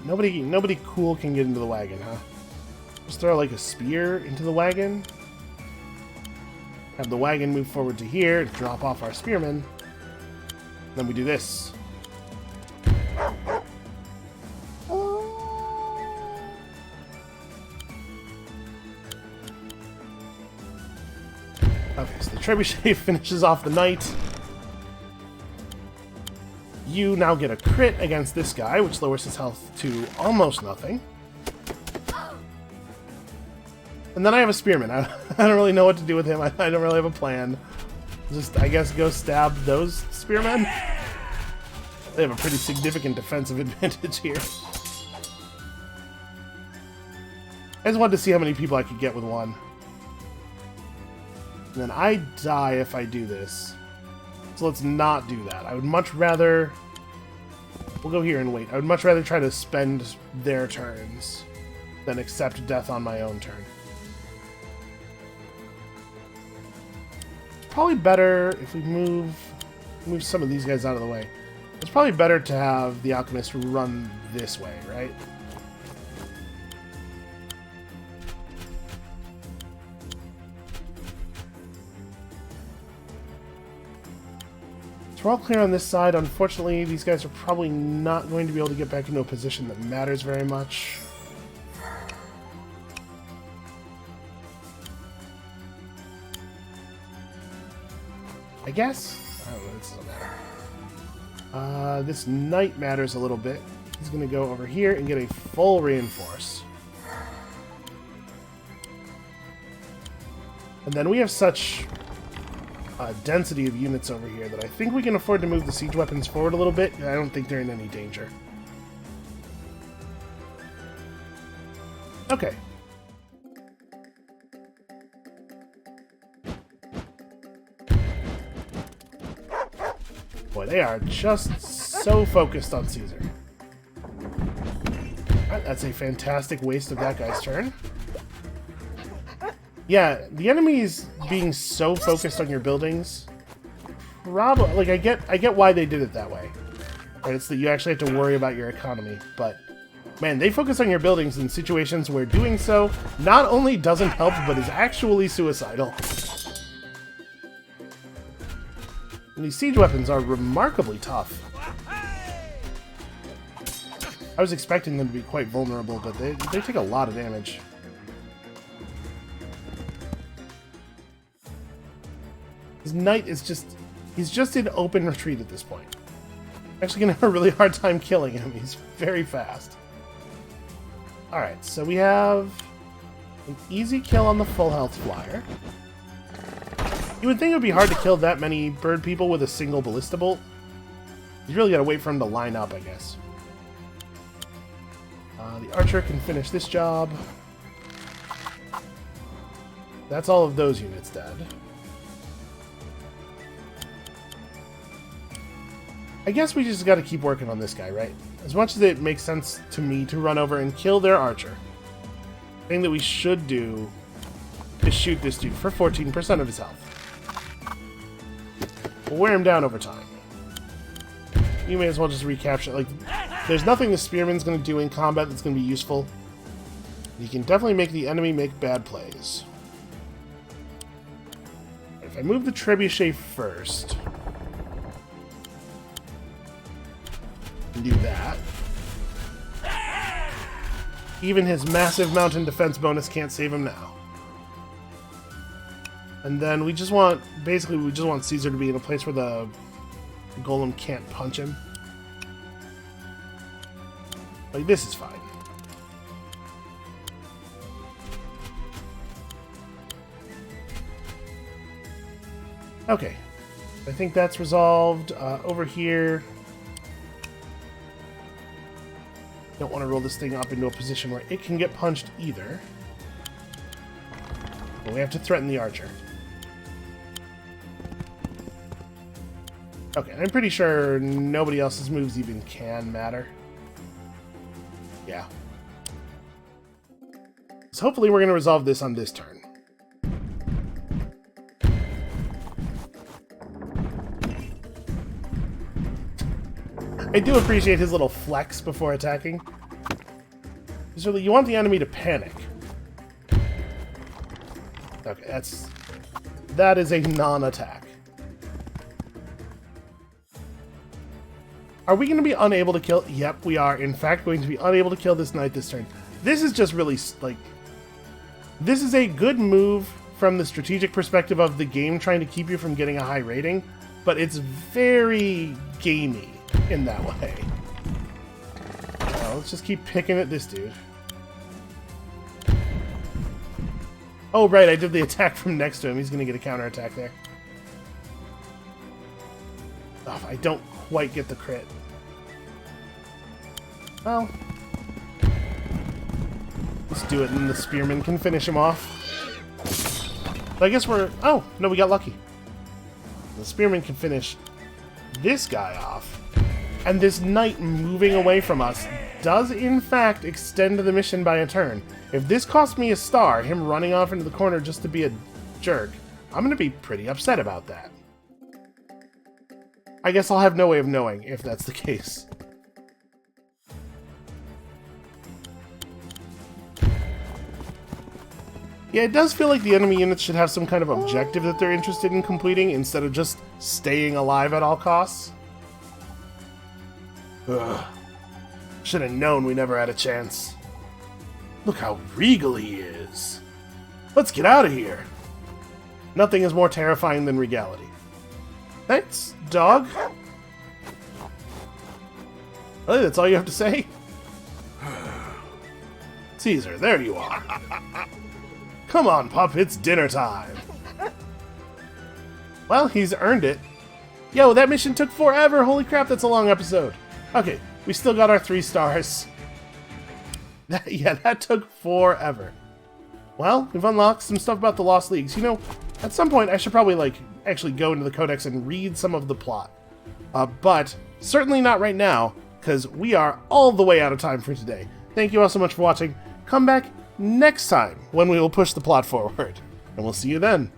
Nobody cool can get into the wagon, huh? Just throw, like, a spear into the wagon. Have the wagon move forward to here to drop off our spearmen. Then we do this. Okay, so the trebuchet finishes off the knight. You now get a crit against this guy, which lowers his health to almost nothing. And then I have a spearman. I don't really know what to do with him. I don't really have a plan. Just, I guess, go stab those spearmen. They have a pretty significant defensive advantage here. I just wanted to see how many people I could get with one. And then I die if I do this. So let's not do that. I would much rather... We'll go here and wait. I would much rather try to spend their turns than accept death on my own turn. It's probably better if we move some of these guys out of the way. It's probably better to have the alchemist run this way, right? So we're all clear on this side. Unfortunately, these guys are probably not going to be able to get back into a position that matters very much. I guess? I don't know, this doesn't matter. This knight matters a little bit. He's going to go over here and get a full reinforce. And then we have such density of units over here that I think we can afford to move the siege weapons forward a little bit. I don't think they're in any danger. Okay. Boy, they are just so focused on Caesar. Alright, that's a fantastic waste of that guy's turn. Yeah, the enemies being so focused on your buildings, probably, like, I get why they did it that way. Right? It's that you actually have to worry about your economy, but man, they focus on your buildings in situations where doing so not only doesn't help, but is actually suicidal. And these siege weapons are remarkably tough. I was expecting them to be quite vulnerable, but they take a lot of damage. His knight is just... he's just in open retreat at this point. I'm actually going to have a really hard time killing him. He's very fast. Alright, so we have an easy kill on the full health flyer. You would think it would be hard to kill that many bird people with a single ballista bolt. You really got to wait for him to line up, I guess. The archer can finish this job. That's all of those units dead. I guess we just got to keep working on this guy, right? As much as it makes sense to me to run over and kill their archer, the thing that we should do is shoot this dude for 14% of his health. We'll wear him down over time. You may as well just recapture. Like, there's nothing the spearman's going to do in combat that's going to be useful. You can definitely make the enemy make bad plays. If I move the trebuchet first, and do that, even his massive mountain defense bonus can't save him now. And then we just want, basically, we just want Caesar to be in a place where the golem can't punch him. Like, this is fine. Okay. I think that's resolved. Over here, don't want to roll this thing up into a position where it can get punched either. But we have to threaten the archer. Okay, I'm pretty sure nobody else's moves even can matter. Yeah. So hopefully we're going to resolve this on this turn. I do appreciate his little flex before attacking. Because really, you want the enemy to panic. Okay, that is a non-attack. Are we going to be unable to kill? Yep, we are, in fact, going to be unable to kill this knight this turn. This is just really, like... this is a good move from the strategic perspective of the game trying to keep you from getting a high rating, but it's very gamey in that way. Well, let's just keep picking at this dude. Oh, right, I did the attack from next to him. He's going to get a counterattack there. Oh, I don't quite get the crit. Well, let's do it, and the spearman can finish him off. But I guess we're... oh, no, we got lucky. The spearman can finish this guy off. And this knight moving away from us does, in fact, extend the mission by a turn. If this cost me a star, him running off into the corner just to be a jerk, I'm going to be pretty upset about that. I guess I'll have no way of knowing if that's the case. Yeah, it does feel like the enemy units should have some kind of objective that they're interested in completing instead of just staying alive at all costs. Ugh. Should have known we never had a chance. Look how regal he is. Let's get out of here. Nothing is more terrifying than regality. Thanks, dog. Really, that's all you have to say? Caesar, there you are. Come on, pup, it's dinner time. Well, he's earned it. Yo, that mission took forever. Holy crap, that's a long episode. Okay, we still got our 3 stars. Yeah, that took forever. Well, we've unlocked some stuff about the Lost Leagues. You know, at some point I should probably, like, actually go into the Codex and read some of the plot. But certainly not right now, because we are all the way out of time for today. Thank you all so much for watching. Come back next time when we will push the plot forward. and we'll see you then.